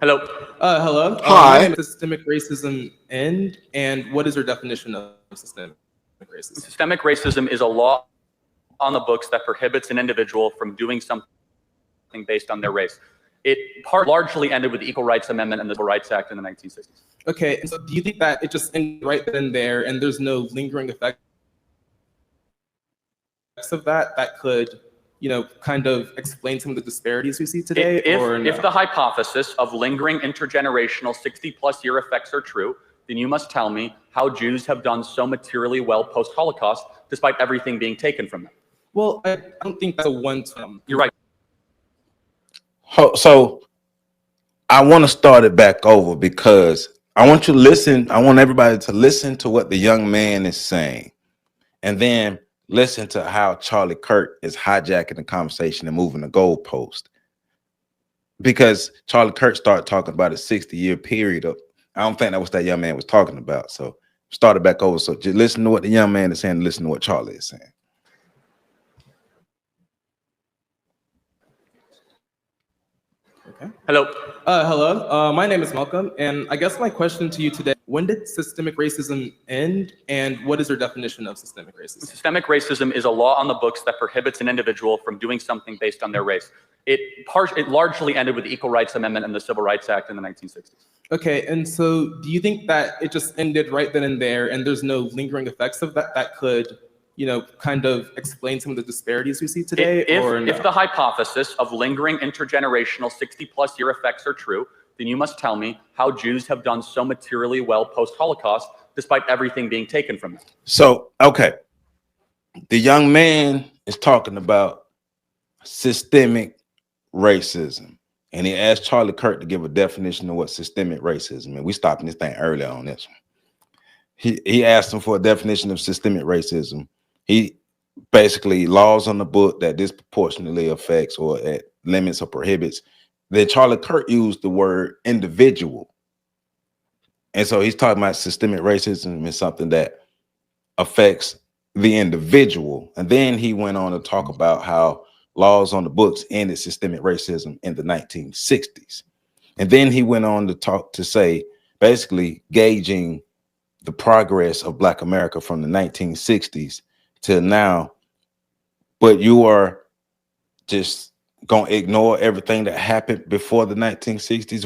Hello. Hello. My Hi. name is Systemic Racism End, and what is your definition of systemic racism? Systemic racism is a law on the books that prohibits an individual from doing something based on their race. It largely ended with the Equal Rights Amendment and the Civil Rights Act in the 1960s. Okay, and so do you think that it just ended right then and there, and there's no lingering effects of that could, kind of explain some of the disparities we see today, or no? If the hypothesis of lingering intergenerational 60-plus year effects are true, then you must tell me how Jews have done so materially well post-Holocaust, despite everything being taken from them. Well, I don't think that's a one-time. You're right. So I want to start it back over because I want you to listen. I want everybody to listen to what the young man is saying, and then listen to how Charlie Kirk is hijacking the conversation and moving the goalpost. Because Charlie Kirk started talking about a 60-year period of, I don't think that was that young man was talking about. So start it back over. So just listen to what the young man is saying, listen to what Charlie is saying. Okay. Hello. Hello. My name is Malcolm, and I guess my question to you today: when did systemic racism end, and what is your definition of systemic racism? Systemic racism is a law on the books that prohibits an individual from doing something based on their race. It largely ended with the Equal Rights Amendment and the Civil Rights Act in the 1960s. Okay, and so do you think that it just ended right then and there, and there's no lingering effects of that could, kind of explain some of the disparities we see today, or no? If the hypothesis of lingering intergenerational 60-plus year effects are true, then you must tell me how Jews have done so materially well post-Holocaust, despite everything being taken from them. So, okay, the young man is talking about systemic racism, and he asked Charlie Kirk to give a definition of what systemic racism is. We stopping this thing early on this one. He asked him for a definition of systemic racism. He basically laws on the book that disproportionately affects or limits or prohibits. Then Charlie Kirk used the word individual. And so he's talking about systemic racism is something that affects the individual. And then he went on to talk about how laws on the books ended systemic racism in the 1960s. And then he went on to say, basically gauging the progress of Black America from the 1960s till now, but you are just gonna ignore everything that happened before the 1960s.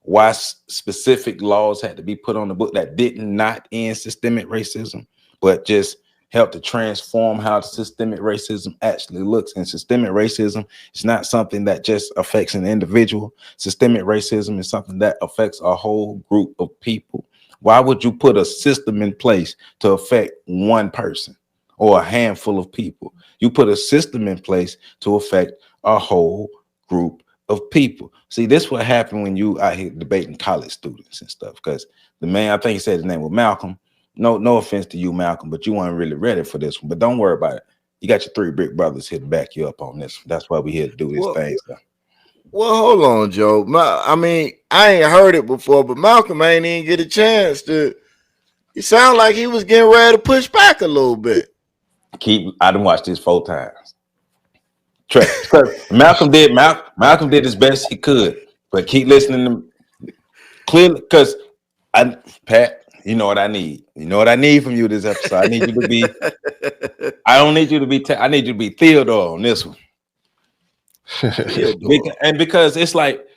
Why specific laws had to be put on the book that did not end systemic racism, but just help to transform how systemic racism actually looks. And systemic racism is not something that just affects an individual. Systemic racism is something that affects a whole group of people. Why would you put a system in place to affect one person or a handful of people? You put a system in place to affect a whole group of people. See, this what happened when you out here debating college students and stuff, because the man, I think he said his name was Malcolm. No offense to you, Malcolm, but you weren't really ready for this one. But don't worry about it. You got your three brick brothers here to back you up on this. That's why we here to do this thing. So. Well, hold on, Joe. I mean, I ain't heard it before, but Malcolm ain't even get a chance to. It sounded like he was getting ready to push back a little bit. I done watched this 4 times. Malcolm did his best he could, but keep listening to clearly, because Pat, you know what I need. You know what I need from you this episode. I need you to be. I don't need you to be. I need you to be Theodore on this one. And because it's like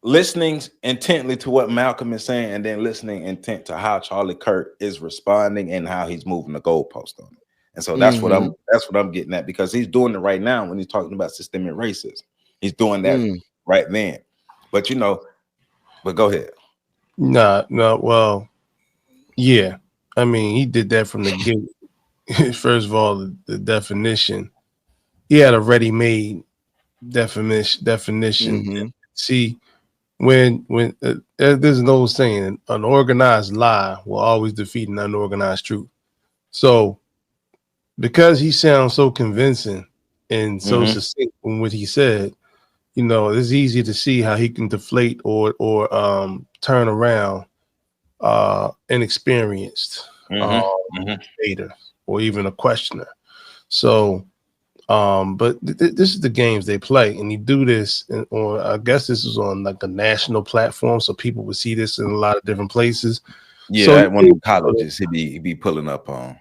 listening intently to what Malcolm is saying, and then listening intent to how Charlie Kirk is responding and how he's moving the goalpost on it. And so that's what I'm getting at, because he's doing it right now when he's talking about systemic racism. He's doing that right then. But but go ahead. No, well, yeah. I mean, he did that from the gate. First of all, the definition. He had a ready-made definition. See, when there's an old saying, an organized lie will always defeat an unorganized truth. So because he sounds so convincing and so succinct in what he said, it's easy to see how he can deflate or turn around inexperienced debater or even a questioner. So But this is the games they play, and you do this on, I guess this is on like a national platform, so people would see this in a lot of different places. Yeah, So at one of the colleges he be pulling up on.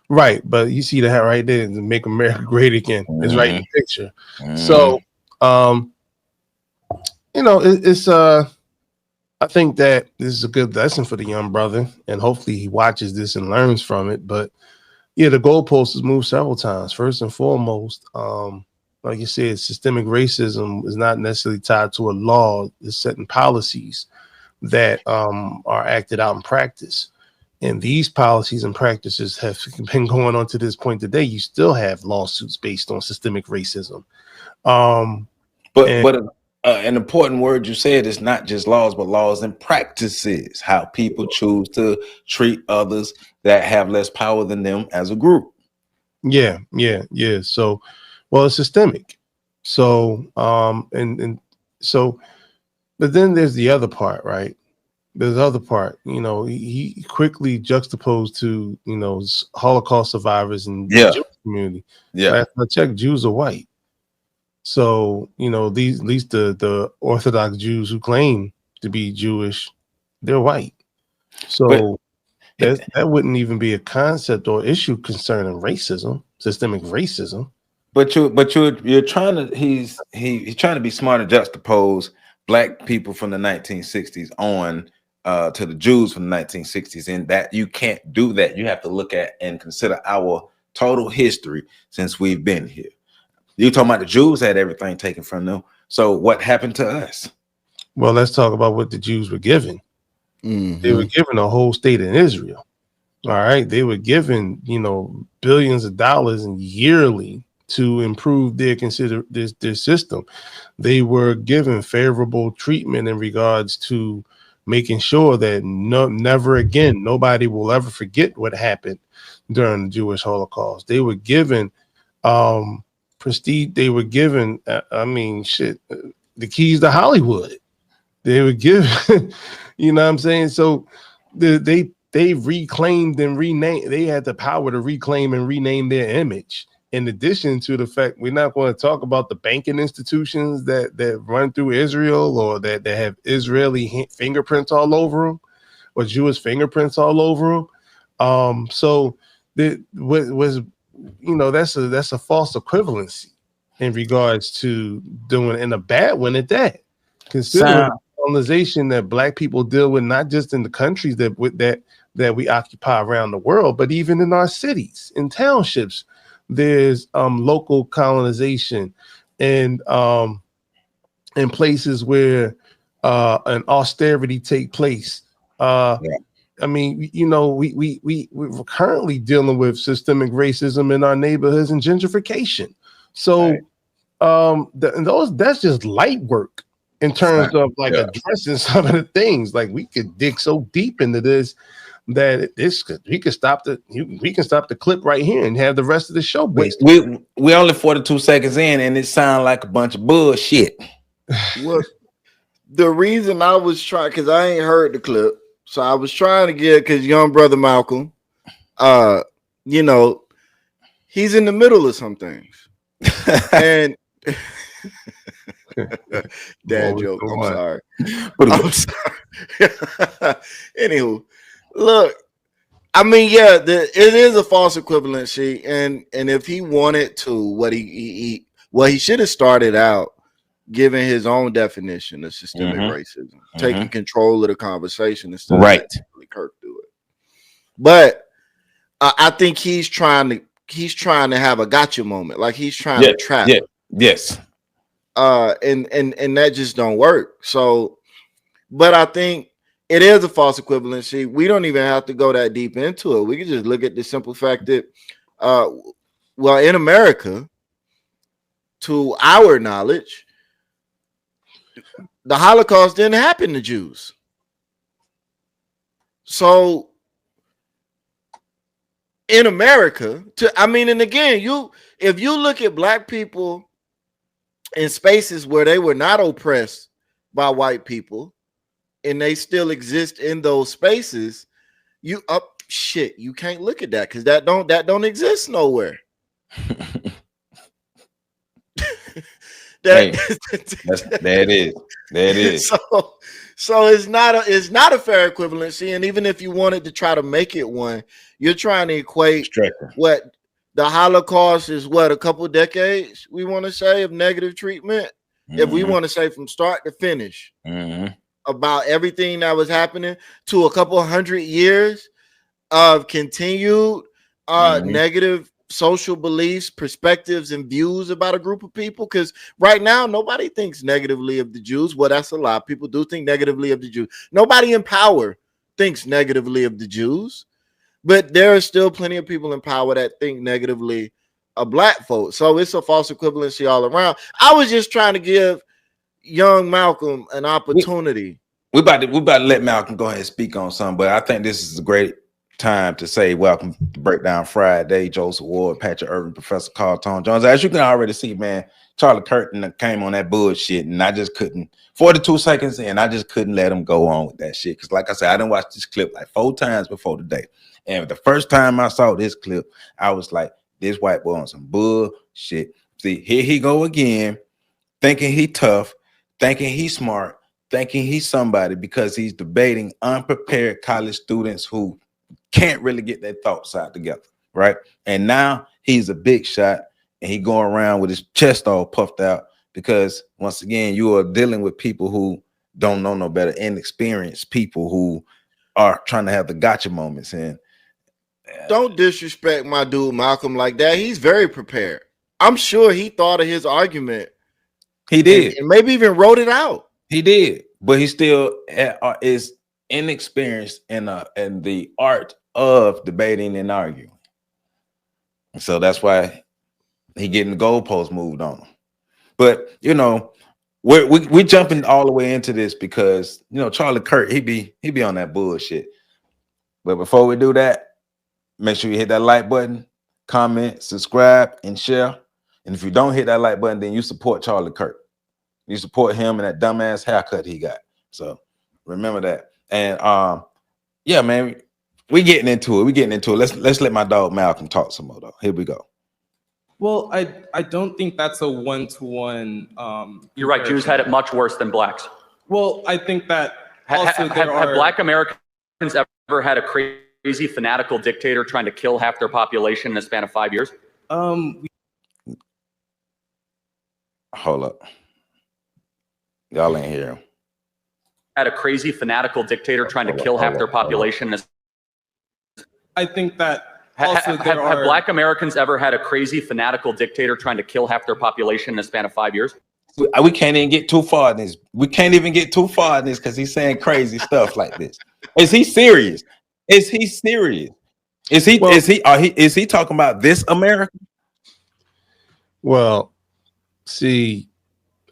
right, but you see that right there, to make America great again. It's right in the picture. So, you know, it's I think that this is a good lesson for the young brother, and hopefully he watches this and learns from it. But yeah, the goalpost has moved several times. First and foremost, like you said, systemic racism is not necessarily tied to a law. It's setting policies that are acted out in practice. And these policies and practices have been going on to this point today. You still have lawsuits based on systemic racism. But an important word you said is not just laws, but laws and practices, how people choose to treat others that have less power than them as a group. Yeah. So, well, it's systemic. So, so, but then there's the other part, right? There's the other part, you know, he quickly juxtaposed to, you know, Holocaust survivors and the Jewish community. Yeah. Last I checked, Jews are white. So, you know, at least the Orthodox Jews who claim to be Jewish, they're white. So that wouldn't even be a concept or issue concerning racism, systemic racism. But you're trying to he's trying to be smart and juxtapose black people from the 1960s on to the Jews from the 1960s, and that you can't do that. You have to look at and consider our total history since we've been here. You're talking about the Jews had everything taken from them. So what happened to us? Well, let's talk about what the Jews were given. They were given a whole state in Israel. All right. They were given, you know, billions of dollars and yearly to improve their system. They were given favorable treatment in regards to making sure that never again, nobody will ever forget what happened during the Jewish Holocaust. They were given prestige. They were given, the keys to Hollywood. They were given, you know what I'm saying? So they reclaimed and renamed. They had the power to reclaim and rename their image. In addition to the fact, we're not going to talk about the banking institutions that run through Israel or that have Israeli fingerprints all over them or Jewish fingerprints all over them. So that was, you know, that's a false equivalency in regards to doing, in a bad one at that. Considering the colonization that black people deal with, not just in the countries that we occupy around the world, but even in our cities and townships. There's local colonization and in places where an austerity take place. I mean, you know, we're currently dealing with systemic racism in our neighborhoods and gentrification. So that's just light work in terms of like addressing some of the things. Like we could dig so deep into this that we can stop the clip right here and have the rest of the show based. We only 42 seconds in, and it sounds like a bunch of bullshit. Well, the reason I was trying, because I ain't heard the clip, so I was trying to get, because young brother Malcolm, you know, he's in the middle of some things, and dad joke. I'm sorry. I'm sorry. Anywho. Look, I mean, yeah, it is a false equivalency, and if he wanted to, what he should have started out giving his own definition of systemic racism, taking control of the conversation instead of letting Kirk do it. But I think he's trying to have a gotcha moment, like he's trying to trap. Yes. And that just don't work. So, but I think it is a false equivalency. We don't even have to go that deep into it. We can just look at the simple fact that, well, in America, to our knowledge, the Holocaust didn't happen to Jews. So in America, and again, if you look at black people in spaces where they were not oppressed by white people, and they still exist in those spaces, you can't look at that because that don't exist nowhere. Hey, there it is. There it is. So it's not a fair equivalency. And even if you wanted to try to make it one, you're trying to equate what the Holocaust is, what, a couple decades, we want to say, of negative treatment. If we want to say from start to finish about everything that was happening, to a couple 100 years of continued negative social beliefs, perspectives, and views about a group of people. Because right now, nobody thinks negatively of the Jews. Well, that's a lie. People do think negatively of the Jews. Nobody in power thinks negatively of the Jews, but there are still plenty of people in power that think negatively of black folks. So it's a false equivalency all around. I was just trying to give young Malcolm an opportunity. We about to let Malcolm go ahead and speak on something, but I think this is a great time to say welcome to Breakdown Friday. Joseph Ward, Patrick Irvin, Professor Carl Tone Jones. As you can already see, man, Charlie Curtin came on that bullshit, and I just couldn't. 42 seconds in, I just couldn't let him go on with that shit. Because, like I said, I didn't watch this clip like 4 times before today, and the first time I saw this clip, I was like, "This white boy on some bullshit." See, here he go again, thinking he tough, thinking he's smart, thinking he's somebody because he's debating unprepared college students who can't really get their thoughts out together, right? And now he's a big shot, and he going around with his chest all puffed out because, once again, you are dealing with people who don't know no better, inexperienced people who are trying to have the gotcha moments. And don't disrespect my dude Malcolm like that. He's very prepared. I'm sure he thought of his argument. He did, and maybe even wrote it out. He did, but he still is inexperienced in the art of debating and arguing. So that's why he getting the goalpost moved on him. But you know, we jumping all the way into this because you know Charlie Kirk, he be on that bullshit. But before we do that, make sure you hit that like button, comment, subscribe, and share. And if you don't hit that like button, then you support Charlie Kirk. You support him and that dumbass haircut he got. So remember that. And yeah, man, we getting into it. Let's let my dog Malcolm talk some more though. Here we go. Well, I don't think that's a one-to-one. You're right. Jews had it much worse than blacks. Well, I think that also have black Americans ever had a crazy fanatical dictator trying to kill half their population in a span of 5 years? Hold up. Y'all ain't hear him. Had a crazy fanatical dictator trying to kill half their population. I think that also have black Americans ever had a crazy fanatical dictator trying to kill half their population in a span of 5 years? We can't even get too far in this. We can't even get too far in this because he's saying crazy stuff like this. Is he serious? Is he serious? Is he talking about this America? Well, see,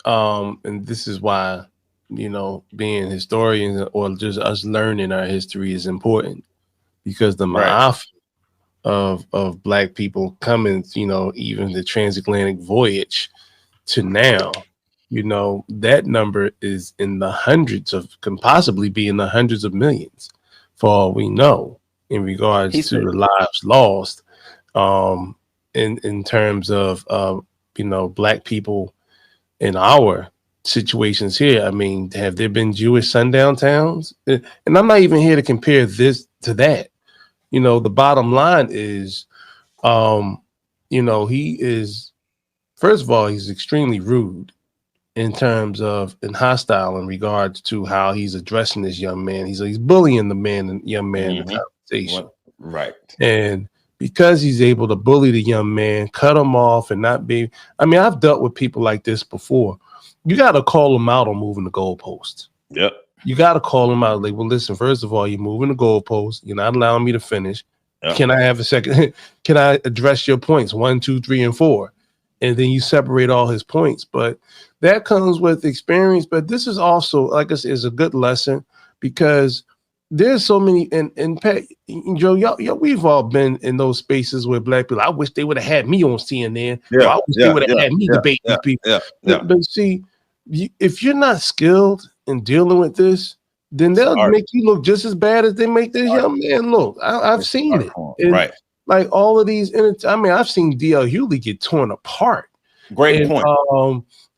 and this is why, you know, being historians or just us learning our history is important, because the ma'af of black people coming, you know, even the transatlantic voyage to now, you know, that number is in the hundreds of, can possibly be in the hundreds of millions for all we know in regards to the lives lost, in terms of, you know, black people in our situations here. I mean, have there been Jewish sundown towns? And I'm not even here to compare this to that. You know, the bottom line is, you know, he is, first of all, he's extremely rude in terms of, and hostile in regards to how he's addressing this young man. He's bullying the young man in the conversation. Right. And because he's able to bully the young man, cut him off and not be, I mean, I've dealt with people like this before. You got to call them out on moving the goalposts. Yep. You got to call them out. Like, well, listen, first of all, you're moving the goalposts. You're not allowing me to finish. Yep. Can I have a second? Can I address your points? 1, 2, 3, and 4. And then you separate all his points. But that comes with experience. But this is also, like I said, is a good lesson, because there's so many, and Pat, Joe, y'all, we've all been in those spaces where black people, I wish they would have had me on CNN. Yeah, I wish they would have had me debate these people. But see, if you're not skilled in dealing with this, then they'll make you look just as bad as they make this young man look. I've seen it. And like all of these, I mean, I've seen D.L. Hughley get torn apart. Great point.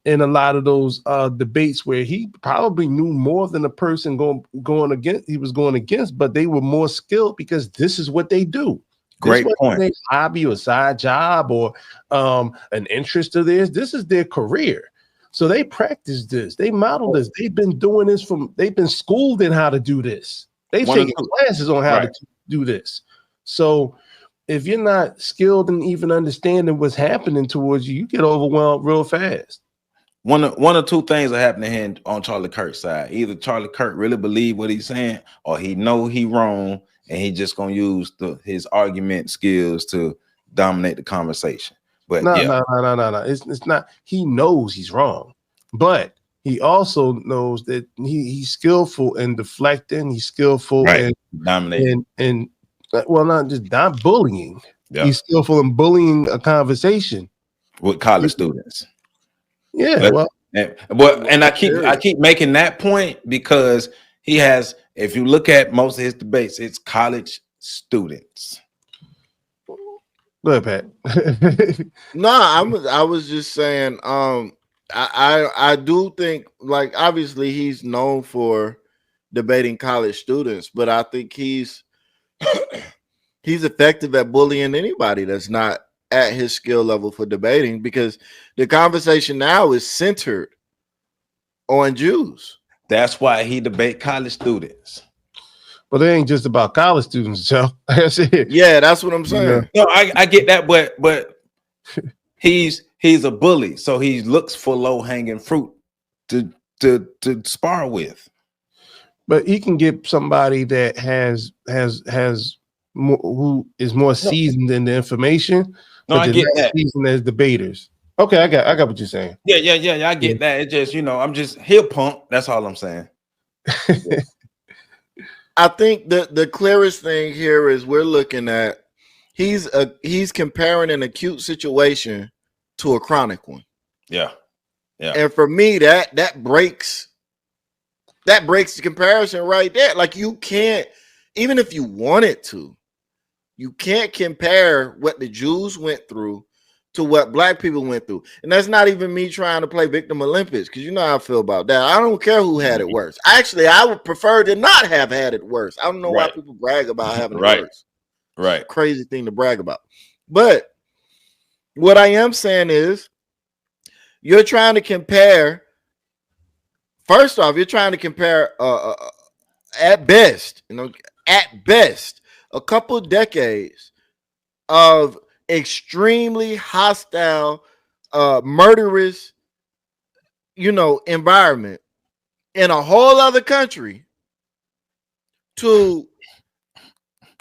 in a lot of those debates where he probably knew more than the person going against, but they were more skilled because this is what they do. Great point. Their hobby or side job or an interest of theirs. This is their career. So they practice this. They model this. They've been doing this they've been schooled in how to do this. They've taken classes on how to do this. So if you're not skilled in even understanding what's happening towards you, you get overwhelmed real fast. One or two things are happening here on Charlie Kirk's side. Either Charlie Kirk really believe what he's saying, or he know he wrong, and he just gonna use his argument skills to dominate the conversation. But no. It's not. He knows he's wrong, but he also knows that he's skillful in deflecting. He's skillful in dominating, and well, not bullying. Yeah. He's skillful in bullying a conversation with college students. Yeah, and I keep making that point because he has. If you look at most of his debates, it's college students. Go ahead, Pat. No, I was just saying. I do think, like, obviously he's known for debating college students, but I think he's effective at bullying anybody that's not at his skill level for debating, because the conversation now is centered on Jews. That's why he debate college students. But it ain't just about college students, Joe. That's it. Yeah, that's what I'm saying. No, I get that, but he's a bully, so he looks for low-hanging fruit to spar with. But he can get somebody that has more, who is more seasoned in the information. No, I get that. Seasoned as debaters. Okay, I got what you're saying. Yeah, I get that. It just, I'm just heel punk. That's all I'm saying. I think the clearest thing here is we're looking at he's comparing an acute situation to a chronic one. Yeah. And for me, that breaks the comparison right there. Like, you can't, even if you wanted to, you can't compare what the Jews went through to what black people went through. And that's not even me trying to play victim Olympics, because you know how I feel about that. I don't care who had it worse. Actually, I would prefer to not have had it worse. I don't know why people brag about having it worse. Right. Crazy thing to brag about. But what I am saying is, you're trying to compare, first off, you're trying to compare at best, a couple decades of extremely hostile, murderous, environment in a whole other country to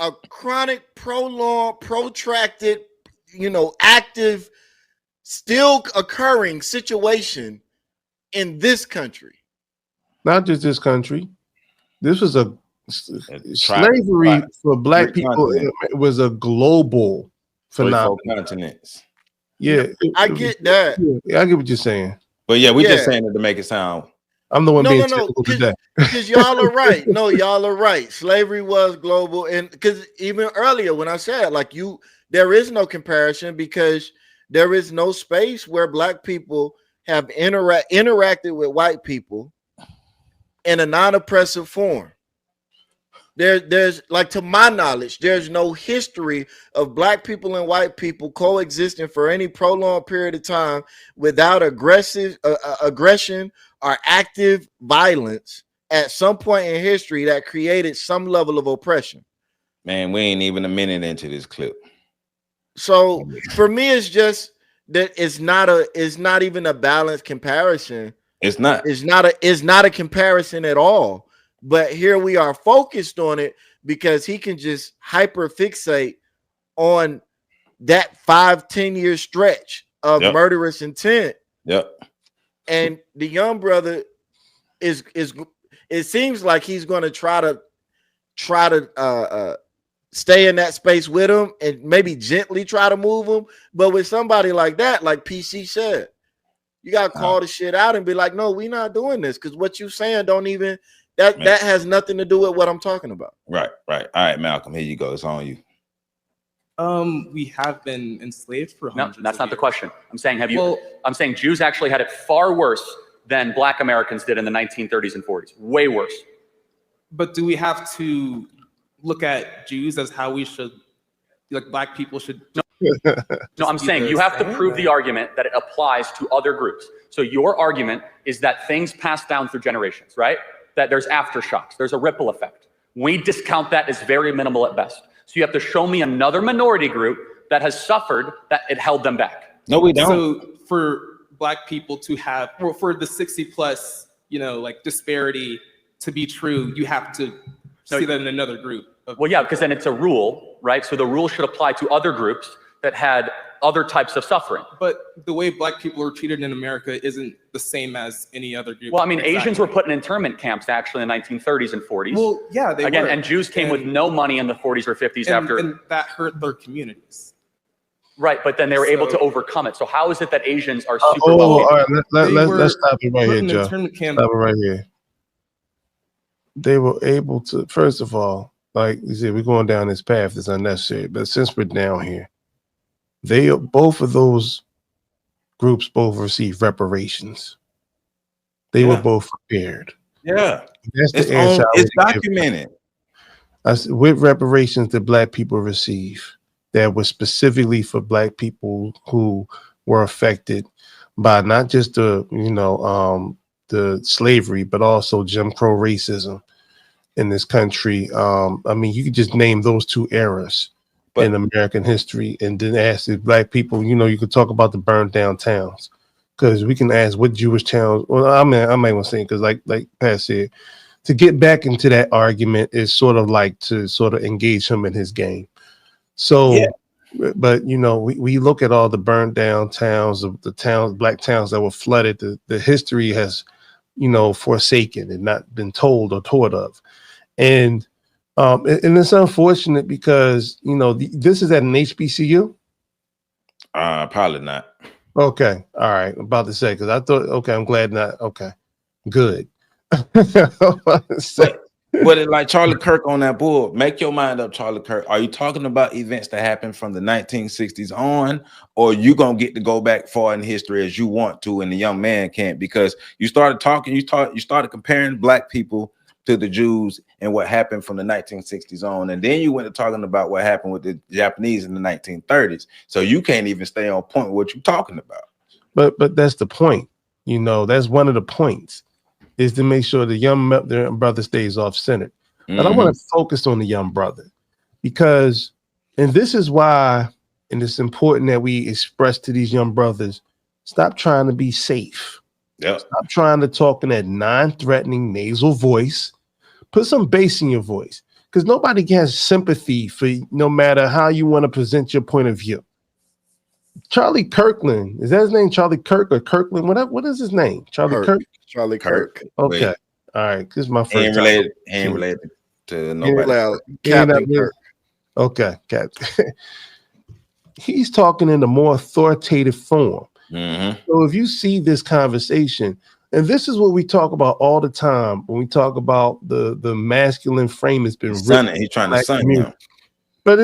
a chronic, prolonged, protracted, active, still occurring situation in this country. Not just this country. This was slavery for black people. It was a global phenomenon. Continents. Yeah, I get that. Yeah, I get what you're saying. But yeah, we're just saying it to make it sound. I'm the one being typical today. Because y'all are right. No, y'all are right. Slavery was global, and because even earlier when I said there is no comparison, because there is no space where black people have interacted with white people in a non-oppressive form. There's like, to my knowledge, there's no history of black people and white people coexisting for any prolonged period of time without aggression or active violence at some point in history that created some level of oppression. Man, we ain't even a minute into this clip. So for me, it's just that it's not even a balanced comparison. It's not a comparison at all. But here we are focused on it because he can just hyper fixate on that 5-10 year stretch of murderous intent. Yep. And the young brother is it seems like he's going to try to stay in that space with him and maybe gently try to move him. But with somebody like that, like PC said, you got to call the shit out and be like, no, we're not doing this, because what you saying don't even that has nothing to do with what I'm talking about. Right. All right, Malcolm, here you go. It's on you. We have been enslaved for No, hundreds that's of not the years. question. I'm saying, Well- I'm saying Jews actually had it far worse than Black Americans did in the 1930s and 40s. Way worse. But do we have to look at Jews as how we should, like Black people should? No, I'm saying you have to prove the argument that it applies to other groups. So your argument is that things pass down through generations, right? That there's aftershocks, there's a ripple effect. We discount that as very minimal at best. So you have to show me another minority group that has suffered that it held them back. No, we don't. So for Black people to have, well, for the 60 plus, like disparity to be true, you have to see that in another group. Well, yeah, because then it's a rule, right? So the rule should apply to other groups that had other types of suffering. But the way Black people are treated in America isn't the same as any other group. Well, I mean, Asians were put in internment camps actually in the 1930s and 40s. Well, yeah, they Again, were. and Jews came with no money in the 40s or 50s after. And that hurt their communities. Right, but then they were able to overcome it. So how is it that Asians are super all wealthy? right, let's stop it right Put here, in Joe. internment camp. Stop it right here. They were able to, first of all, like you said, we're going down this path that's unnecessary. But since we're down here, both of those groups both received reparations. They were both prepared. Yeah, That's the answer. it's documented. With reparations that Black people receive, that was specifically for Black people who were affected by not just the slavery, but also Jim Crow racism in this country. I mean, you could just name those two eras in American history, and then ask the Black people. You could talk about the burned down towns, because we can ask what Jewish towns. Well, I might want to say, because like Pat said, to get back into that argument is sort of like to sort of engage him in his game. So, but we look at all the burned down towns, of the towns, Black towns that were flooded. The history has, forsaken and not been told or taught of, and it's unfortunate because this is at an HBCU. Probably not. Okay, all right. I'm about to say, because I thought, okay, I'm glad not. Okay, good. But it, like Charlie Kirk on that board, make your mind up, Charlie Kirk. Are you talking about events that happened from the 1960s on, or you gonna get to go back far in history as you want to, and the young man can't? Because you started talking, you started comparing Black people to the Jews and what happened from the 1960s on, and then you went to talking about what happened with the Japanese in the 1930s. So you can't even stay on point with what you're talking about. But that's the point. That's one of the points, is to make sure the young brother stays off center. But I want to focus on the young brother, because, and this is why, and it's important that we express to these young brothers, stop trying to be safe. Yeah. Stop trying to talk in that non-threatening nasal voice. Put some bass in your voice, because nobody has sympathy for you, no matter how you want to present your point of view. Charlie Kirkland, is that his name? Charlie Kirk or Kirkland? What is his name? Charlie Kirk? Charlie Kirk. Okay. Wait. All right. This is my first Ain't related to nobody. Well, Captain Kirk. Okay, Captain. He's talking in a more authoritative form. So if you see this conversation, and this is what we talk about all the time when we talk about the masculine frame has been ripped. He's trying to son him. But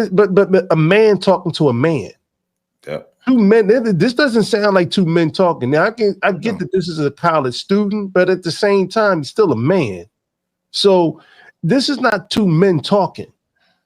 a man talking to a man. Yep. Two men. This doesn't sound like two men talking. Now I get that this is a college student, but at the same time, he's still a man. So this is not two men talking.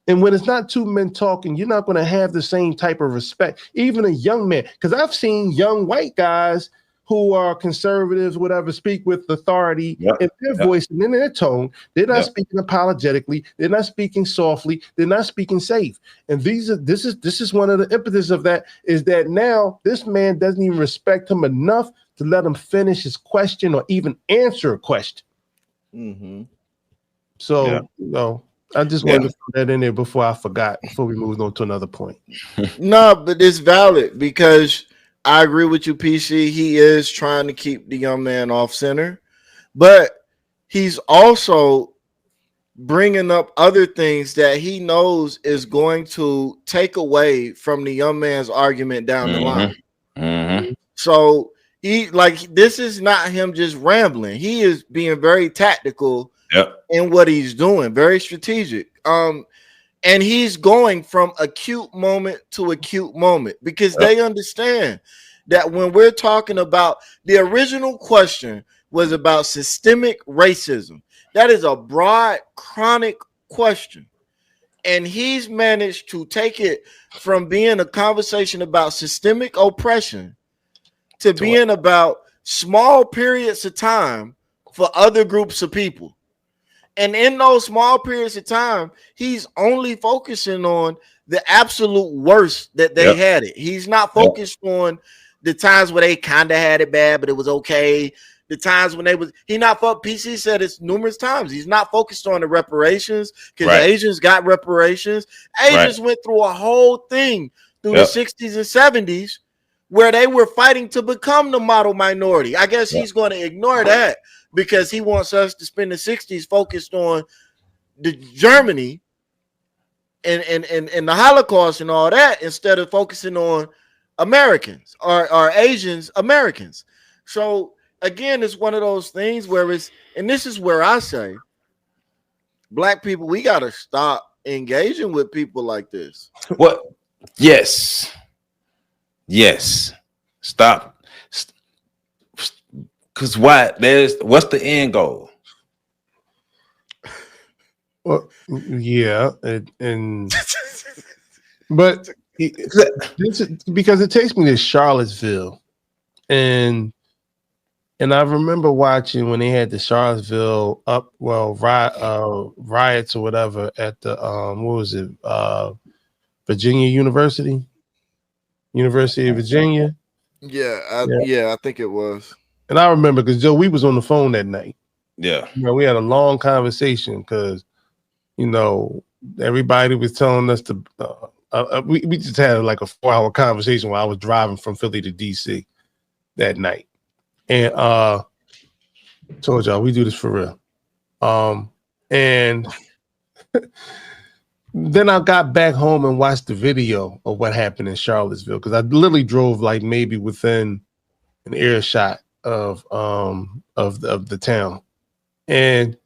And when it's not two men talking, you're not going to have the same type of respect. Even a young man, because I've seen young white guys who are conservatives, whatever, speak with authority in their voice and in their tone. They're not speaking apologetically. They're not speaking softly. They're not speaking safe. And this is one of the impetus of that, is that now this man doesn't even respect him enough to let him finish his question or even answer a question. So, I just wanted to put that in there before we moved on to another point. No, but it's valid, because I agree with you, PC. He is trying to keep the young man off center, but he's also bringing up other things that he knows is going to take away from the young man's argument down the line. So this is not him just rambling. He is being very tactical in what he's doing, very strategic. And he's going from acute moment to acute moment because they understand that when we're talking about the original question was about systemic racism. That is a broad, chronic question. And he's managed to take it from being a conversation about systemic oppression to being about small periods of time for other groups of people. And in those small periods of time, he's only focusing on the absolute worst that they had it. He's not focused on the times where they kind of had it bad, but it was okay. The times when he not focused. PC said it's numerous times. He's not focused on the reparations because the Asians got reparations. Asians went through a whole thing through the 60s and 70s where they were fighting to become the model minority. I guess he's going to ignore that because he wants us to spend the 60s focused on the Germany and the Holocaust and all that instead of focusing on Americans or Asians Americans. So again, it's one of those things where and this is where I say, black people, we got to stop engaging with people like this. What? Yes. Stop. Because what's the end goal? Well, yeah, but because it takes me to Charlottesville, and I remember watching when they had the Charlottesville riots or whatever at the what was it, Virginia University of Virginia. I think it was. And I remember because Joe, we was on the phone that night. Yeah, we had a long conversation because everybody was telling us to. We just had like a 4-hour conversation while I was driving from Philly to DC that night, and told y'all we do this for real. And then I got back home and watched the video of what happened in Charlottesville because I literally drove like maybe within an earshot of the town. And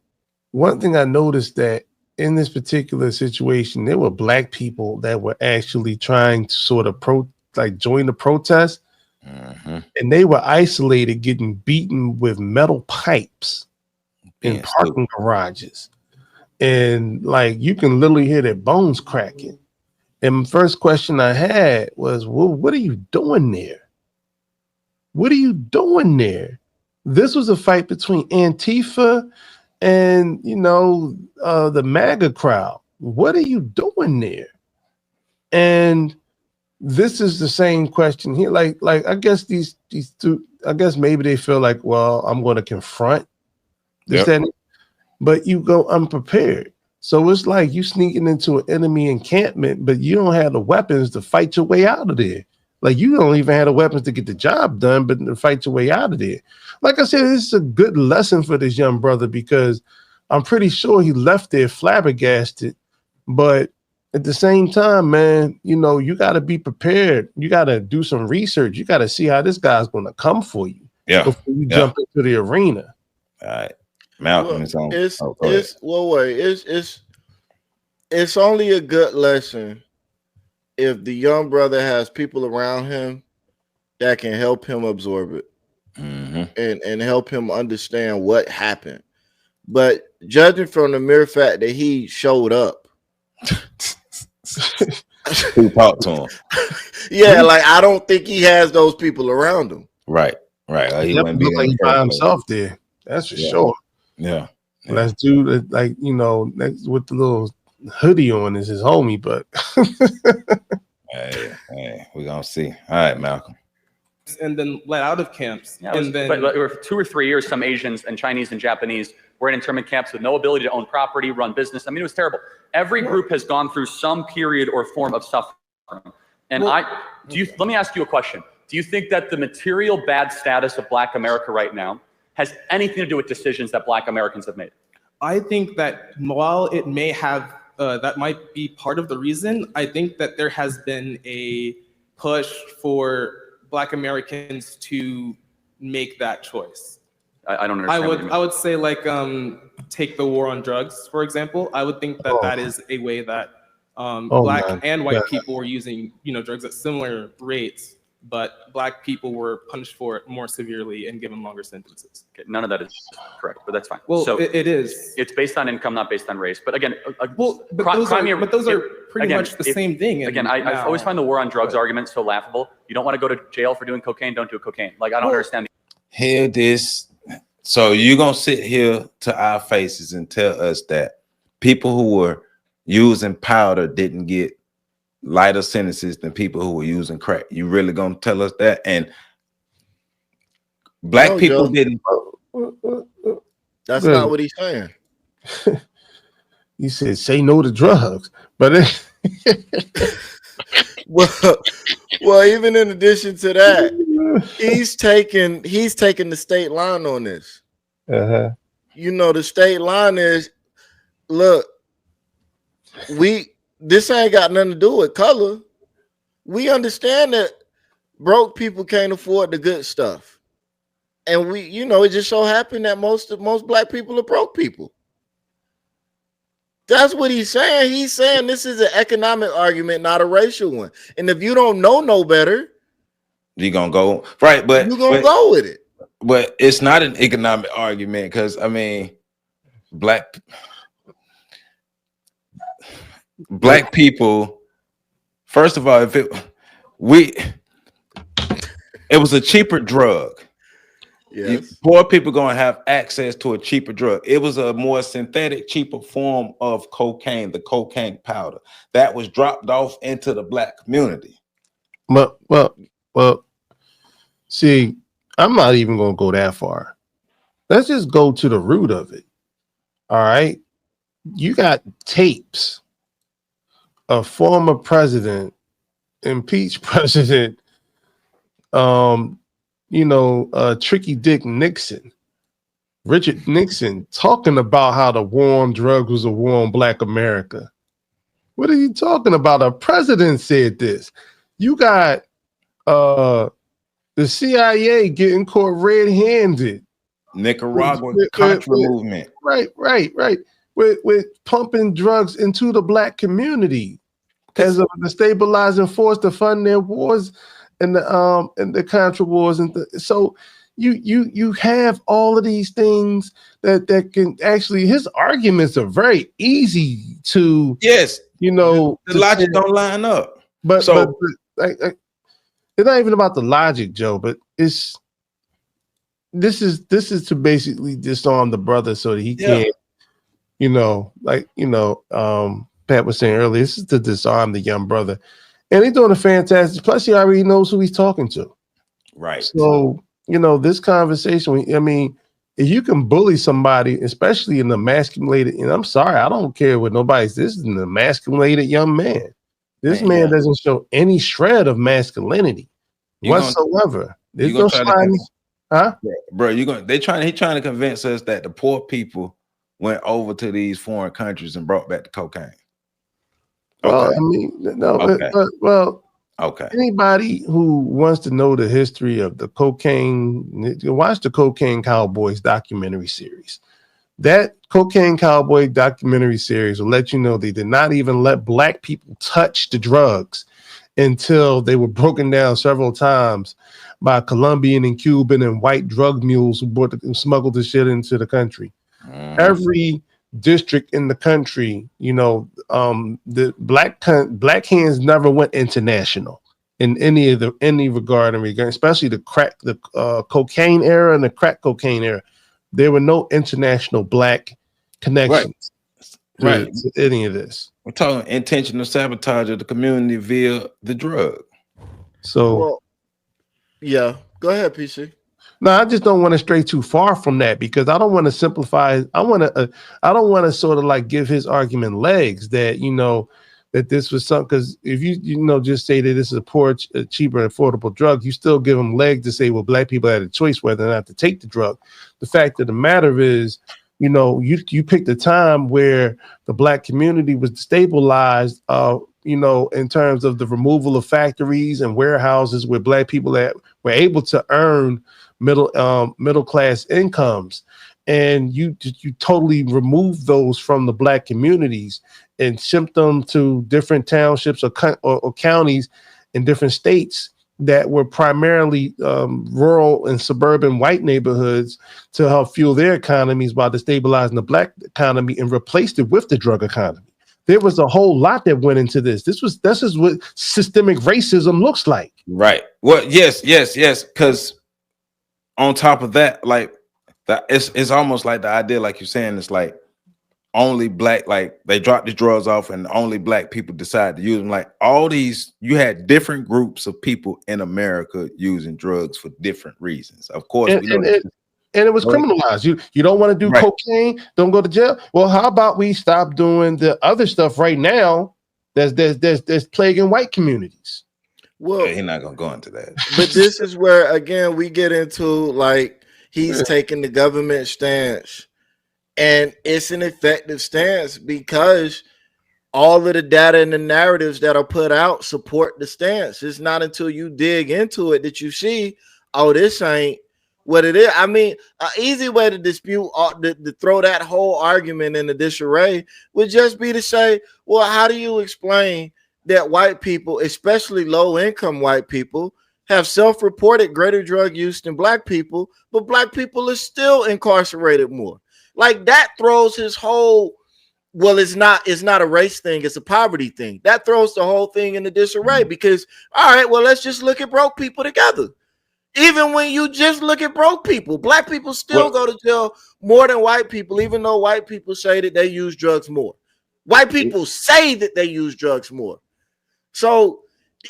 one thing I noticed that in this particular situation, there were black people that were actually trying to sort of join the protest, and they were isolated, getting beaten with metal pipes in parking garages. And like you can literally hear their bones cracking. And the first question I had was, well, what are you doing there? What are you doing there? This was a fight between Antifa and the MAGA crowd. What are you doing there? And this is the same question here. Like I guess these two, I guess maybe they feel like, well, I'm going to confront this, but you go unprepared. So it's like you sneaking into an enemy encampment, but you don't have the weapons to fight your way out of there. Like you don't even have the weapons to get the job done, but to fight your way out of there. Like I said, this is a good lesson for this young brother because I'm pretty sure he left there flabbergasted. But at the same time, man, you got to be prepared. You got to do some research. You got to see how this guy's going to come for you before you jump into the arena. All right. Malcolm is on. It's only a good lesson if the young brother has people around him that can help him absorb it and help him understand what happened. But judging from the mere fact that he showed up, who talked to him? Like I don't think he has those people around him. Right. He wouldn't be like by himself there. That's for sure. Yeah. Let's do next with the little hoodie on is his homie, but hey, we're gonna see. All right, Malcolm. And then let out of camps. But 2 or 3 years, some Asians and Chinese and Japanese were in internment camps with no ability to own property, run business. I mean, it was terrible. Every group has gone through some period or form of suffering. And let me ask you a question. Do you think that the material bad status of Black America right now has anything to do with decisions that Black Americans have made? I think that while it may have, that might be part of the reason, I think that there has been a push for Black Americans to make that choice. I don't understand. I would say like take the war on drugs, for example. I would think that that is a way that Black man. and white Yeah. people were using, drugs at similar rates, but Black people were punished for it more severely and given longer sentences. Okay, none of that is correct, but that's fine. Well, so it is. It's based on income, not based on race. But again, But those are pretty much the same thing. I always find the war on drugs argument so laughable. You don't want to go to jail for doing cocaine, don't do cocaine. Like, I don't understand. Hear this. So you're going to sit here to our faces and tell us that people who were using powder didn't get lighter sentences than people who were using crack. You really going to tell us that? And Black people didn't. That's not what he's saying. You said say no to drugs, but well, even in addition to that, he's taking the state line on this. uh-huh. The state line is, look, this ain't got nothing to do with color. We understand that broke people can't afford the good stuff. And it just so happened that most Black people are broke people. That's what he's saying. He's saying this is an economic argument, not a racial one. And if you don't know no better, you're gonna go right, but you're gonna go with it. But it's not an economic argument because Black people, first of all, it was a cheaper drug. Yes. Poor people gonna have access to a cheaper drug. It was a more synthetic, cheaper form of cocaine, the cocaine powder that was dropped off into the Black community. Well, see, I'm not even gonna go that far. Let's just go to the root of it. All right, you got tapes of former president, impeached president, Tricky Dick Nixon, Richard Nixon, talking about how the war on drugs was a war on Black America. What are you talking about? A president said this. You got the CIA getting caught red-handed. Nicaraguan Contra movement. Right. With pumping drugs into the Black community as a destabilizing force to fund their wars and the Contra wars, so you have all of these things that can actually, his arguments are very easy to the logic don't line up. But it's not even about the logic, Joe. But this is to basically disarm the brother so that he can't, Pat was saying earlier, this is to disarm the young brother. And he's doing a fantastic. Plus, he already knows who he's talking to. Right. So, this conversation, if you can bully somebody, especially an emasculated, and I'm sorry, I don't care what nobody's, this is an emasculated young man. This man doesn't show any shred of masculinity whatsoever. There's no sliding. Huh? Bro, he's trying to convince us that the poor people went over to these foreign countries and brought back the cocaine. Well, anybody who wants to know the history of the cocaine, watch the Cocaine Cowboys documentary series. That Cocaine Cowboy documentary series will let you know they did not even let Black people touch the drugs until they were broken down several times by Colombian and Cuban and white drug mules who smuggled the shit into the country. Every district in the country, the black hands never went international in any regard, especially the cocaine era and the crack cocaine era. There were no international Black connections to any of this. We're talking intentional sabotage of the community via the drug. So, go ahead, PC. No, I just don't want to stray too far from that because I don't want to simplify. I don't want to sort of like give his argument legs that, that this was something, because if you just say that this is a poor, cheaper, affordable drug, you still give them legs to say, well, Black people had a choice whether or not to take the drug. The fact of the matter is, you picked a time where the Black community was destabilized, in terms of the removal of factories and warehouses where Black people that were able to earn middle class incomes, and you totally remove those from the black communities and ship them to different townships or counties in different states that were primarily rural and suburban white neighborhoods to help fuel their economies while destabilizing the black economy, and replaced it with the drug economy. There was a whole lot that went into this. This is what systemic racism looks like. Right. Well, yes. Because on top of that, like that, it's almost like the idea, like you're saying, it's like only black, like they dropped the drugs off and only black people decide to use them. Like all these, you had different groups of people in America using drugs for different reasons. Of course, and it was criminalized. You don't want to do cocaine, don't go to jail. Well, how about we stop doing the other stuff right now that's plaguing white communities? Well, he's not gonna go into that. But this is where again we get into like he's taking the government stance, and it's an effective stance because all of the data and the narratives that are put out support the stance. It's not until you dig into it that you see, oh, this ain't what it is. I mean, an easy way to dispute, to throw that whole argument into disarray would just be to say, well, how do you explain that white people, especially low-income white people, have self-reported greater drug use than black people, but black people are still incarcerated more? Like that throws his whole, well, it's not a race thing, it's a poverty thing. That throws the whole thing into disarray because, all right, well, let's just look at broke people together. Even when you just look at broke people, black people still go to jail more than white people, even though white people say that they use drugs more. White people say that they use drugs more. So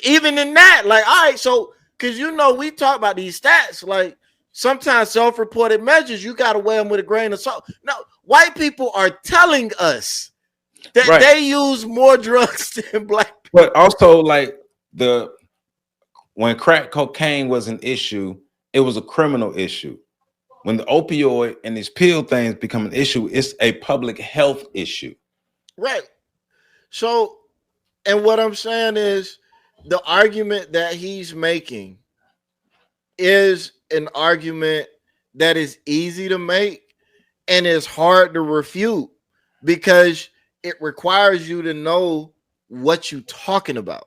even in that, like, all right, so because we talk about these stats, like sometimes self-reported measures, you got to weigh them with a grain of salt. No, white people are telling us that they use more drugs than black people. But also, like when crack cocaine was an issue, it was a criminal issue. When the opioid and these pill things become an issue, it's a public health issue. Right. So, and what I'm saying is the argument that he's making is an argument that is easy to make and is hard to refute because it requires you to know what you're talking about.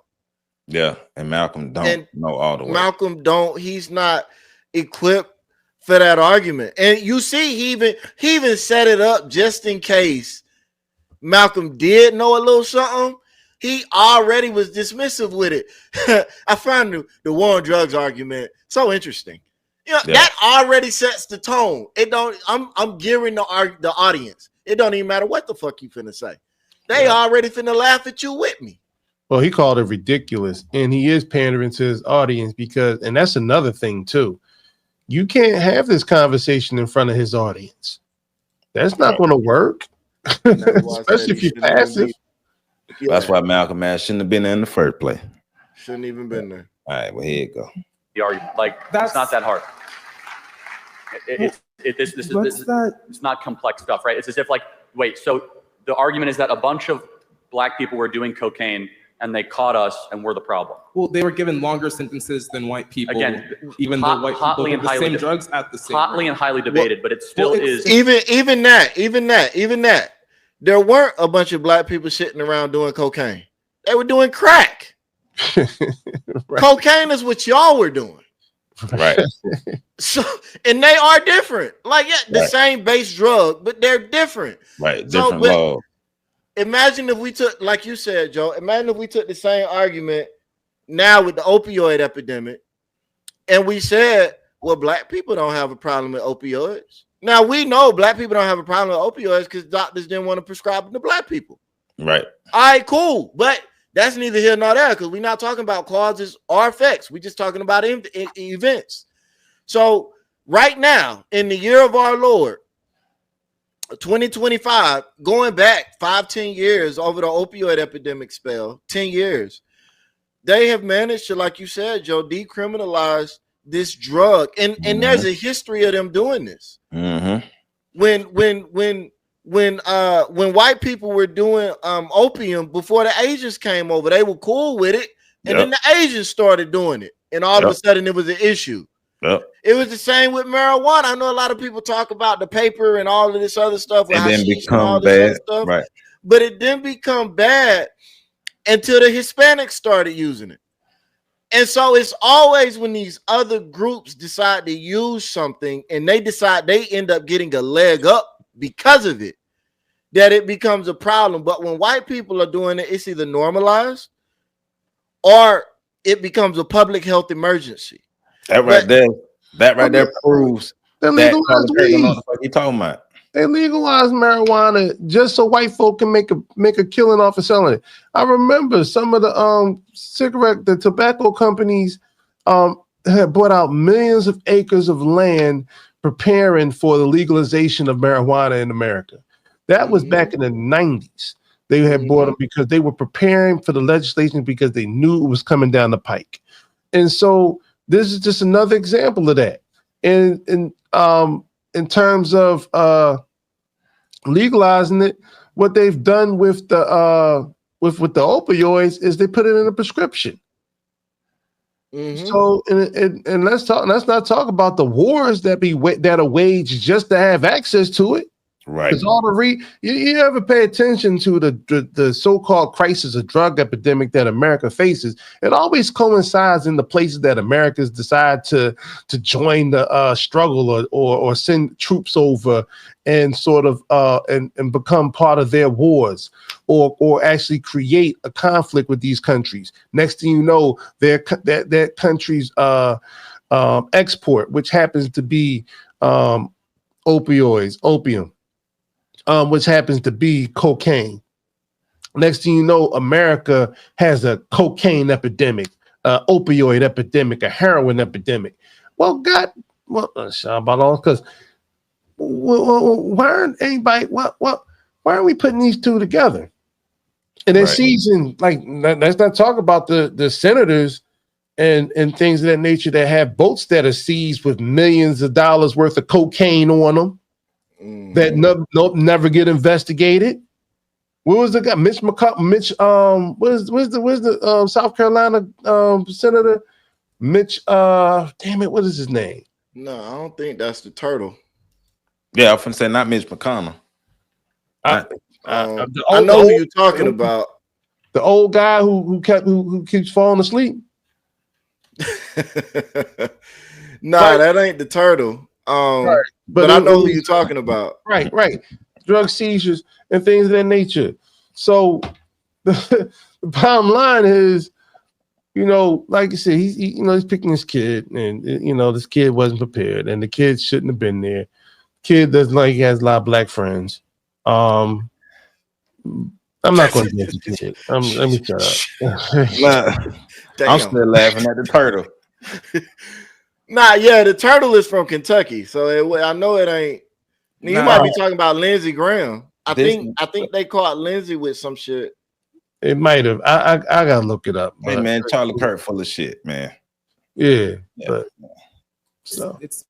Yeah, and Malcolm don't know all the way. Malcolm he's not equipped for that argument. And you see, he even set it up just in case Malcolm did know a little something. He already was dismissive with it. I find the war on drugs argument so interesting. That already sets the tone. I'm gearing the audience. It don't even matter what the fuck you finna say. They already finna laugh at you with me. Well, he called it ridiculous, and he is pandering to his audience and that's another thing too. You can't have this conversation in front of his audience. That's not going to work, especially if you're passive. That's why Malcolm X shouldn't have been there in the first place. Shouldn't even been there. All right, well, here you go. The argument, it's not that hard. It's not complex stuff, right? It's as if so the argument is that a bunch of black people were doing cocaine and they caught us and we're the problem. Well, they were given longer sentences than white people. Again, even though white people did the same drugs at the same time. Hotly and highly debated, but it still is. Even that. There weren't a bunch of black people sitting around doing cocaine. They were doing crack. Cocaine is what y'all were doing. Right. So, and they are different. The same base drug, but they're different. Right. Different law. Imagine if we took, like you said, Joe, imagine if we took the same argument now with the opioid epidemic and we said, well, black people don't have a problem with opioids. Now, we know black people don't have a problem with opioids because doctors didn't want to prescribe them to black people. Right. All right, cool. But that's neither here nor there because we're not talking about causes or effects. We're just talking about events. So right now, in the year of our Lord, 2025, going back 5-10 years over the opioid epidemic spell, 10 years, they have managed to, like you said, Joe, decriminalize this drug. And there's a history of them doing this. Mm-hmm. When white people were doing opium before the Asians came over, they were cool with it. And then the Asians started doing it. And all of a sudden it was an issue. Yep. It was the same with marijuana. I know a lot of people talk about the paper and all of this other stuff, It didn't hashish and all become this other bad, stuff, right? but it didn't become bad until the Hispanics started using it. And so it's always when these other groups decide to use something and they decide they end up getting a leg up because of it, that it becomes a problem. But when white people are doing it, it's either normalized or it becomes a public health emergency. That right there proves They that legalized Charlie Kirk don't know weed. what the fuck he talking about. They legalized marijuana just so white folk can make a killing off of selling it. I remember some of the tobacco companies had bought out millions of acres of land preparing for the legalization of marijuana in America. That was back in the 90s. They had bought them because they were preparing for the legislation because they knew it was coming down the pike. And so this is just another example of that. In terms of legalizing it, what they've done with the opioids is they put it in a prescription. So and let's not talk about the wars that are waged just to have access to it. Right. Because all you ever pay attention to the so-called crisis of drug epidemic that America faces, it always coincides in the places that Americans decide to join the struggle or send troops over and sort of and become part of their wars or actually create a conflict with these countries. Next thing you know, their country's export, which happens to be opium, which happens to be cocaine. Next thing you know, America has a cocaine epidemic, opioid epidemic, a heroin epidemic. Well, because why aren't anybody? Why aren't we putting these two together? And then season, like, let's not talk about the senators and things of that nature that have boats that are seized with millions of dollars worth of cocaine on them. That never get investigated. What was the guy? Mitch where's the South Carolina senator? Mitch, damn it, what is his name? No, I don't think that's the turtle. Yeah, I'm finna say not Mitch McConnell. I know who you're talking about. The old guy who keeps falling asleep. Nah, that ain't the turtle. Right. But I know who you're talking about. Right. Drug seizures and things of that nature. So the bottom line is, like I said, he's picking his kid, and this kid wasn't prepared, and the kid shouldn't have been there. Kid doesn't like he has a lot of black friends. I'm not going to get the kid. Let me shut up. I'm still laughing at the turtle. Nah, yeah, the turtle is from Kentucky, so I know it ain't. You might be talking about Lindsey Graham. I think they caught Lindsey with some shit. It might have. I gotta look it up. Hey man, Charlie Kirk full of shit, man. Yeah. But so it's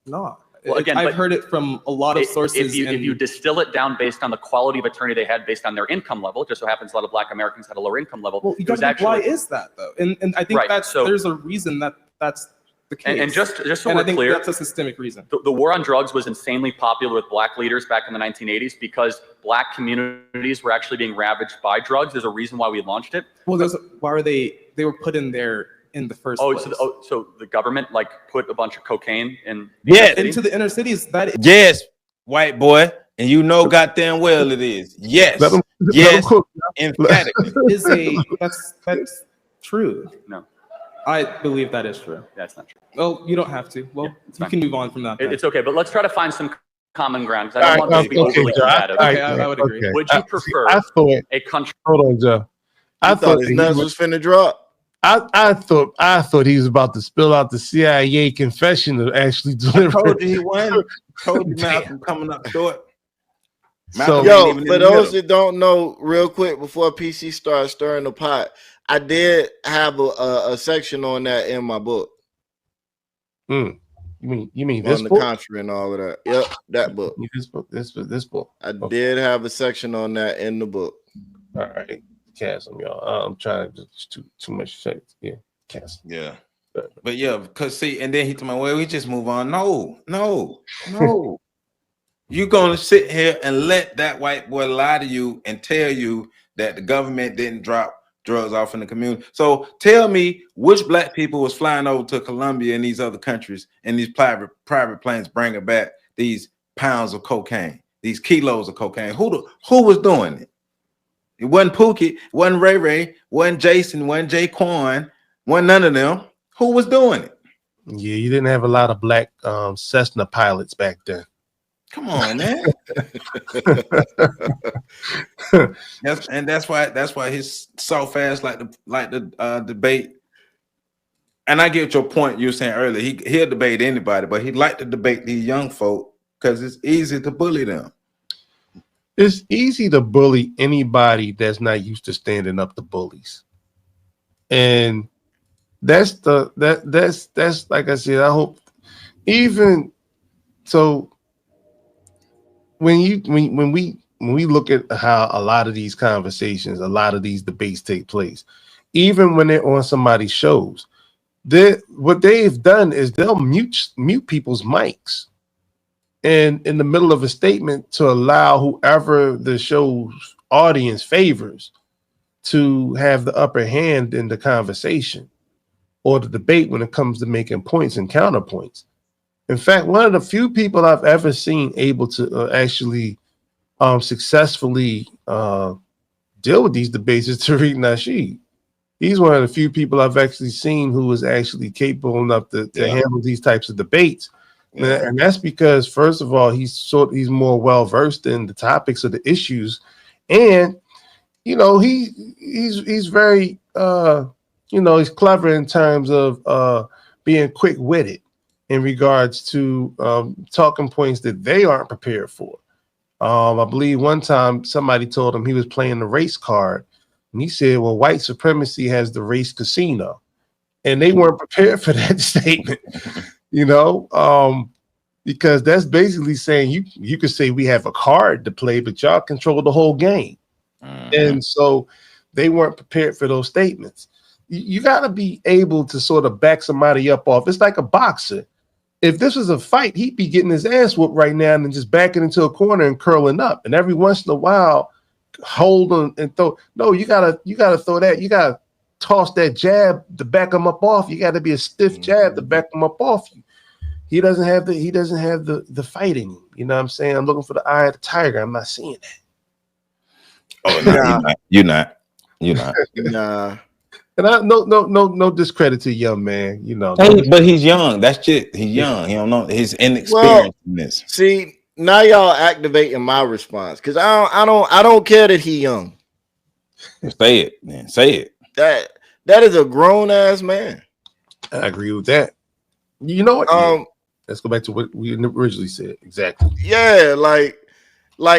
not. Well, again, I've heard it from a lot of sources. If you distill it down based on the quality of attorney they had, based on their income level, it just so happens a lot of Black Americans had a lower income level. Well, why is that though? And I think there's a reason that's the case. And just so we're clear, that's a systemic reason. The war on drugs was insanely popular with Black leaders back in the 1980s because Black communities were actually being ravaged by drugs. There's a reason why we launched it. Well, why were they were put in there in the first place? So the government put a bunch of cocaine in into the inner cities. Yes, white boy, and goddamn well it is. Yes, yes, emphatically. That's true. No, I believe that is true. That's not true. Well, you don't have to. Well, you can move on from that. It's okay, but let's try to find some common ground because I don't want to be overly combative. I would agree. Would you prefer a country? Hold on, Joe. I thought his nuts was finna drop. I thought he was about to spill out the CIA confession to actually deliver. I told you he won. Told you Malcolm coming up short. So, for those that don't know, real quick before PC starts stirring the pot, I did have a section on that in my book. You mean this on the country and all of that? Yep, that book. This book. I did have a section on that in the book. All right. Chasm, y'all. I'm trying to too much sex. Yeah, chasm. Yeah. But yeah, because see, and then he told me, well, we just move on. No. You're gonna sit here and let that white boy lie to you and tell you that the government didn't drop drugs off in the community. So tell me which black people was flying over to Colombia and these other countries and these private planes bringing back these pounds of cocaine, these kilos of cocaine. Who was doing it? It wasn't Pookie, it wasn't Ray Ray, wasn't Jason, wasn't Jaquan, wasn't none of them. Who was doing it? Yeah, you didn't have a lot of black Cessna pilots back then. Come on, man. That's why he's so fast, like the debate. And I get your point. You were saying earlier, he'll debate anybody, but he'd like to debate these young folk because it's easy to bully them. It's easy to bully anybody that's not used to standing up to bullies. And that's like I said, I hope even so when we look at how a lot of these conversations, a lot of these debates take place, even when they're on somebody's shows, what they've done is they'll mute people's mics and in the middle of a statement to allow whoever the show's audience favors to have the upper hand in the conversation or the debate when it comes to making points and counterpoints. In fact, one of the few people I've ever seen able to actually successfully deal with these debates is Tariq Nasheed. He's one of the few people I've actually seen who is actually capable enough to handle these types of debates. Yeah. And that's because, first of all, he's more well versed in the topics of the issues, and he's very he's clever in terms of being quick witted in regards to talking points that they aren't prepared for. I believe one time somebody told him he was playing the race card, and he said, "Well, white supremacy has the race casino," and they weren't prepared for that statement. Because that's basically saying you could say we have a card to play, but y'all control the whole game. And so they weren't prepared for those statements. You got to be able to sort of back somebody up off. It's like a boxer. If this was a fight, he'd be getting his ass whooped right now and just backing into a corner and curling up. And every once in a while, hold on and throw. No, you gotta throw that. You gotta toss that jab to back him up off. You got to be a stiff jab to back him up off you. He doesn't have the fight in him. You know what I'm saying? I'm looking for the eye of the tiger. I'm not seeing that. Oh no, you're not. Nah. And no discredit to young man. Hey, but he's young. That's it. He's young. He don't know his inexperience in this. See, now y'all activating my response because I don't care that he young. Say it, man. Say it. That is a grown ass man. I agree with that. You know what? Let's go back to what we originally said. Exactly. Yeah, like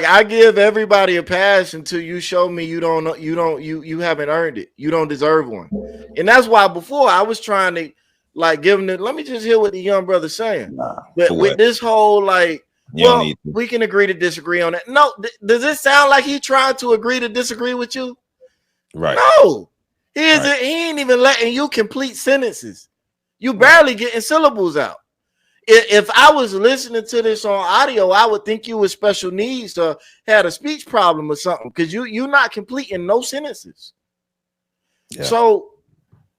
I give everybody a pass until you show me you haven't earned it. You don't deserve one. And that's why before I was trying to give him let me just hear what the young brother's saying. But with this whole we can agree to disagree on that. No, does it sound like he trying to agree to disagree with you? Right. No. He ain't even letting you complete sentences. You barely getting syllables out. If I was listening to this on audio, I would think you with special needs or had a speech problem or something because you're not completing no sentences. Yeah. So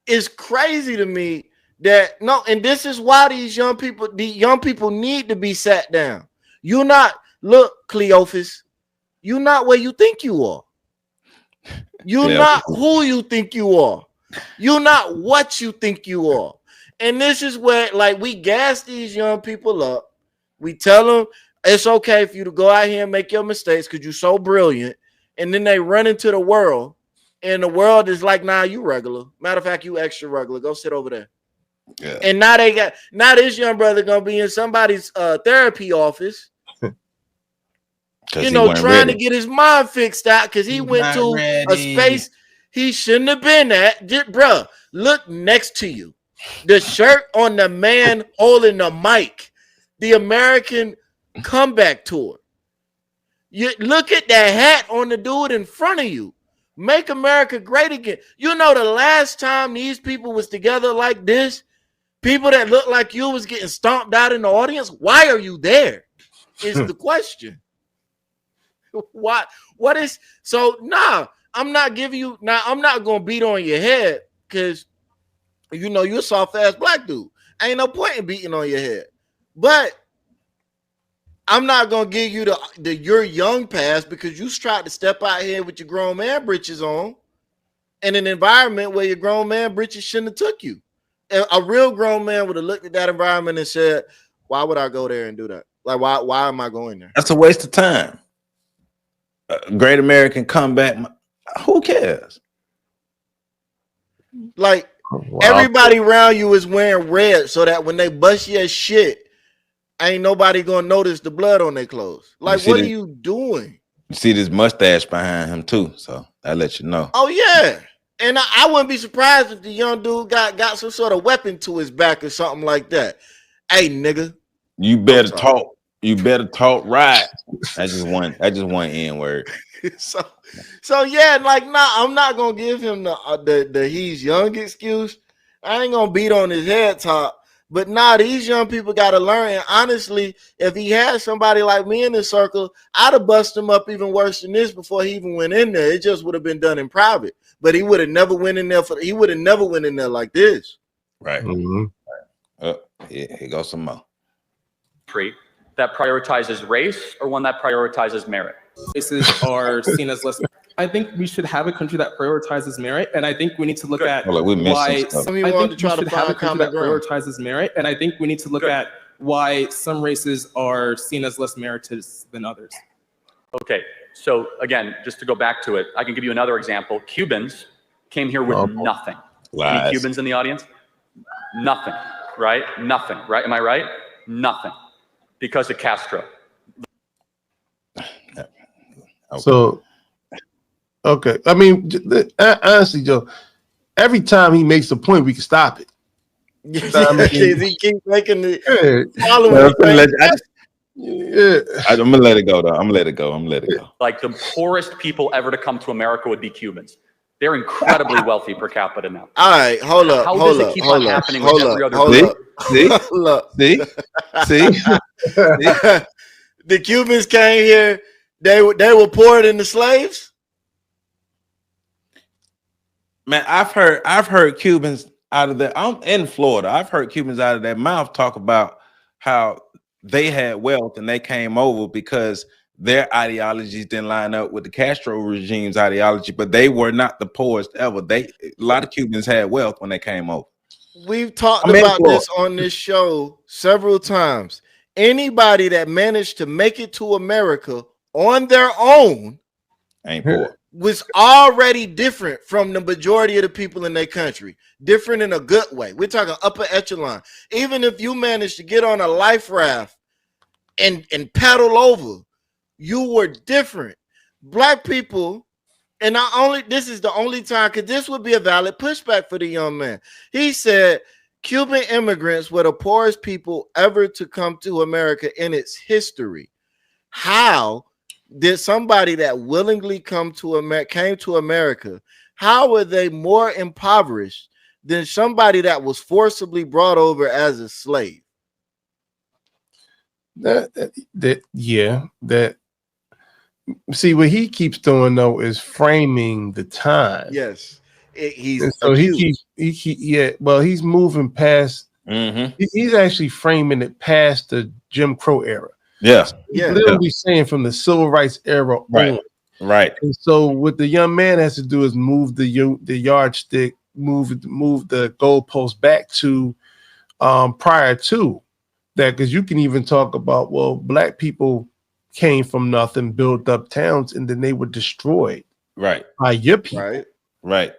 it's crazy to me that and this is why the young people need to be sat down. You're not, look, Cleophas, you're not where you think you are. You're not who you think you are. You're not what you think you are. And this is where, we gas these young people up. We tell them it's okay for you to go out here and make your mistakes because you're so brilliant. And then they run into the world, and the world is like, nah, you regular. Matter of fact, you extra regular. Go sit over there. Yeah. And now this young brother gonna be in somebody's therapy office, trying to get his mind fixed out because he went to a space he shouldn't have been at. Bruh, look next to you. The shirt on the man holding the mic, the American Comeback Tour. You look at that hat on the dude in front of you. Make America great again. The last time these people was together like this, People that look like you was getting stomped out in the audience. Why are you there? Is the question. What is so? Nah, I'm not giving you. Now I'm not gonna beat on your head because you know you're a soft ass black dude. Ain't no point in beating on your head. But I'm not gonna give you the your young pass because you tried to step out here with your grown man britches on in an environment where your grown man britches shouldn't have took you. A real grown man would have looked at that environment and said, "Why would I go there and do that? Like, why am I going there? That's a waste of time. Great American comeback. Who cares? Like, Wow. everybody around you is wearing red so that when they bust your shit, ain't nobody gonna notice the blood on their clothes. Like, what are you doing? You see this mustache behind him too, so that lets you know. Oh yeah, and I wouldn't be surprised if the young dude got some sort of weapon to his back or something like that. Hey, nigga, You better talk. You better talk right. I just want N word. So yeah, like I'm not gonna give him the he's young excuse. I ain't gonna beat on his head top. But these young people gotta learn. And honestly, if he had somebody like me in the circle, I'd have busted him up even worse than this before he even went in there. It just would have been done in private. But he would have never went in there like this. Right. Mm-hmm. Yeah, here goes some more. That prioritizes race or one that prioritizes merit? Races are seen as less. I think we should have a country that prioritizes merit, and I think we need to look at why. I think we should have a country that prioritizes merit, and I think we need to look at why some races are seen as less meritorious than others. Okay, so again, just to go back to it, I can give you another example. Cubans came here with nothing. Any Cubans in the audience? Nothing, right? Nothing, right? Am I right? Nothing. Because of Castro. So, okay. I mean, honestly, Joe, every time he makes a point, we can stop it. He keeps making the I'm gonna let it go though. I'm gonna let it go. Like the poorest people ever to come to America would be Cubans. They're incredibly wealthy per capita now. All right, hold up. How does it keep on happening with every other group? See? The Cubans came here. They were poorer than the slaves. Man, I've heard Cubans out of their. I'm in Florida. I've heard Cubans out of their mouth talk about how they had wealth and they came over because their ideologies didn't line up with the Castro regime's ideology, but they were not the poorest ever. A lot of Cubans had wealth when they came over. We've talked about this on this show several times. Anybody that managed to make it to America on their own ain't poor. Was already different from the majority of the people in their country. Different in a good way. We're talking upper echelon. Even if you managed to get on a life raft and paddle over, you were different. Black people, and this is the only time, because this would be a valid pushback for the young man. He said Cuban immigrants were the poorest people ever to come to America in its history. How did somebody that willingly came to America, how were they more impoverished than somebody that was forcibly brought over as a slave? See, what he keeps doing though is framing the time. Yes, he's moving past. Mm-hmm. He's actually framing it past the Jim Crow era. Yeah, He's literally saying from the civil rights era on. Right. And so what the young man has to do is move the yardstick, move the goalpost back to prior to that, because you can even talk about, well, black people came from nothing, built up towns, and then they were destroyed by your people. Right.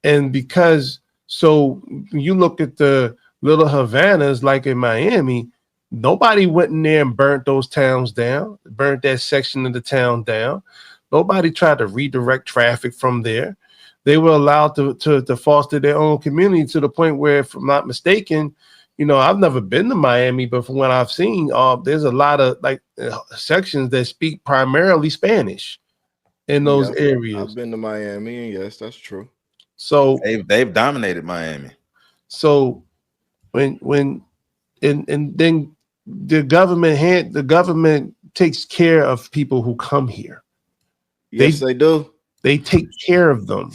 And because so you look at the little Havanas like in Miami, nobody went in there and burnt those towns down, burnt that section of the town down. Nobody tried to redirect traffic from there. They were allowed to foster their own community to the point where, if I'm not mistaken, I've never been to Miami, but from what I've seen, there's a lot of sections that speak primarily Spanish in those areas. I've been to Miami, and yes, that's true. So they've dominated Miami. So when and then the government takes care of people who come here. Yes, they do. They take care of them.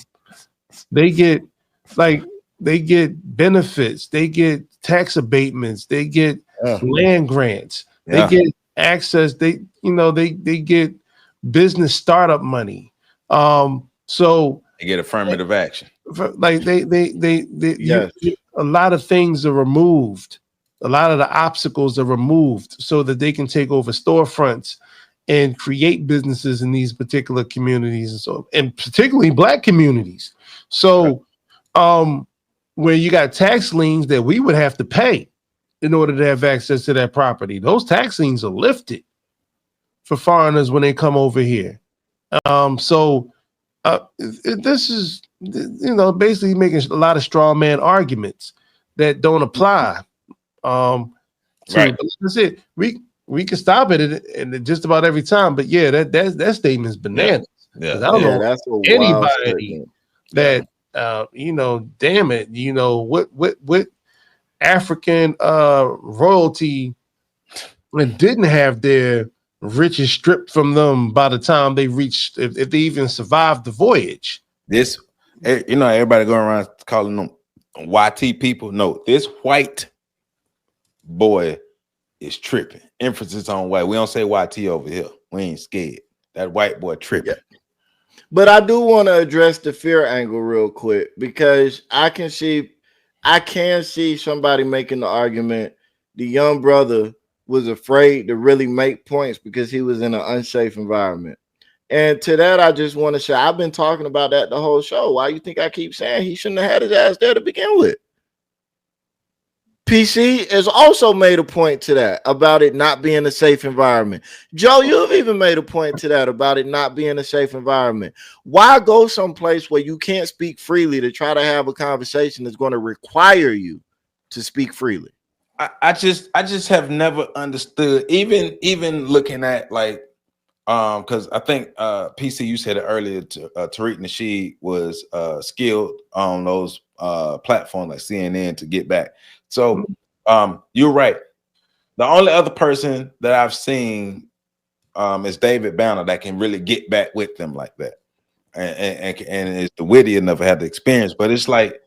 They get benefits, they get tax abatements, they get land grants, they get access, they get business startup money. So they get affirmative action. Like a lot of things are removed. A lot of the obstacles are removed so that they can take over storefronts and create businesses in these particular communities, and particularly Black communities. So, where you got tax liens that we would have to pay in order to have access to that property, those tax liens are lifted for foreigners when they come over here. This is, basically making a lot of straw man arguments that don't apply. Right. That's it. We can stop it and just about every time, but yeah, that statement's bananas. Yeah. I don't know that's a anybody that damn it, what African royalty didn't have their riches stripped from them by the time they reached, if they even survived the voyage. This, everybody going around calling them YT people. No, this white boy is tripping. Emphasis on white. We don't say YT over here. We ain't scared. That white boy tripping. Yeah. But I do want to address the fear angle real quick, because I can see somebody making the argument the young brother was afraid to really make points because he was in an unsafe environment. And to that, I just want to say, I've been talking about that the whole show. Why you think I keep saying he shouldn't have had his ass there to begin with? PC has also made a point to that about it not being a safe environment. Joe, you've even made a point to that about it not being a safe environment. Why go someplace where you can't speak freely to try to have a conversation that's going to require you to speak freely? I just have never understood, even looking at because I think PC, you said it earlier, Tariq Nasheed was skilled on those platforms like CNN to get back. So you're right. The only other person that I've seen is David Banner that can really get back with them like that, and is the witty enough to have the experience. But it's like,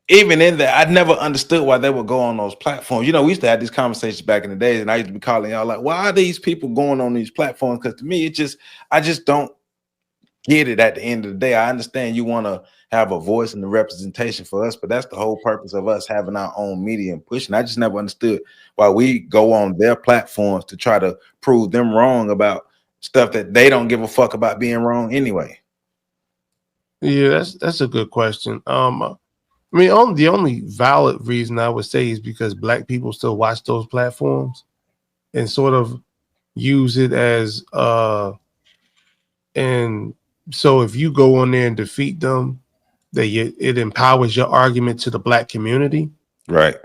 even in that, I never understood why they would go on those platforms. We used to have these conversations back in the days, and I used to be calling y'all like, why are these people going on these platforms? Because to me, I just don't get it at the end of the day. I understand you want to have a voice and the representation for us, but that's the whole purpose of us having our own media and pushing. I just never understood why we go on their platforms to try to prove them wrong about stuff that they don't give a fuck about being wrong anyway. Yeah, that's a good question. The only valid reason I would say is because Black people still watch those platforms and sort of use it as and so if you go on there and defeat them, it empowers your argument to the Black community. Right.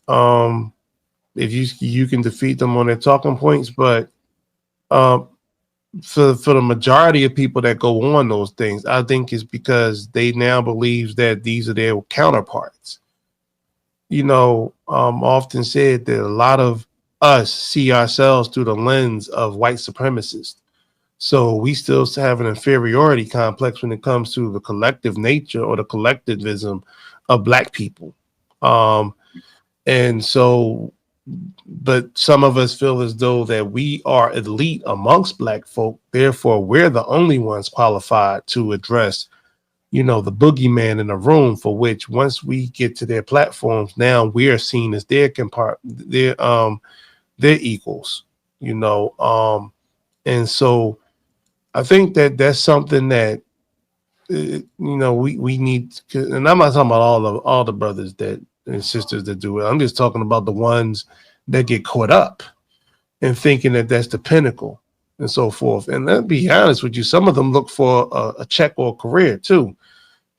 If you can defeat them on their talking points, but for the majority of people that go on those things, I think it's because they now believe that these are their counterparts. Often said that a lot of us see ourselves through the lens of white supremacists. So we still have an inferiority complex when it comes to the collective nature or the collectivism of Black people. And so, but some of us feel as though that we are elite amongst Black folk. Therefore, we're the only ones qualified to address, the boogeyman in the room, for which once we get to their platforms, now we are seen as their equals, and so I think that that's something that we need. And I'm not talking about all the brothers and sisters that do it. I'm just talking about the ones that get caught up and thinking that that's the pinnacle and so forth. And let's be honest with you, some of them look for a check or a career too,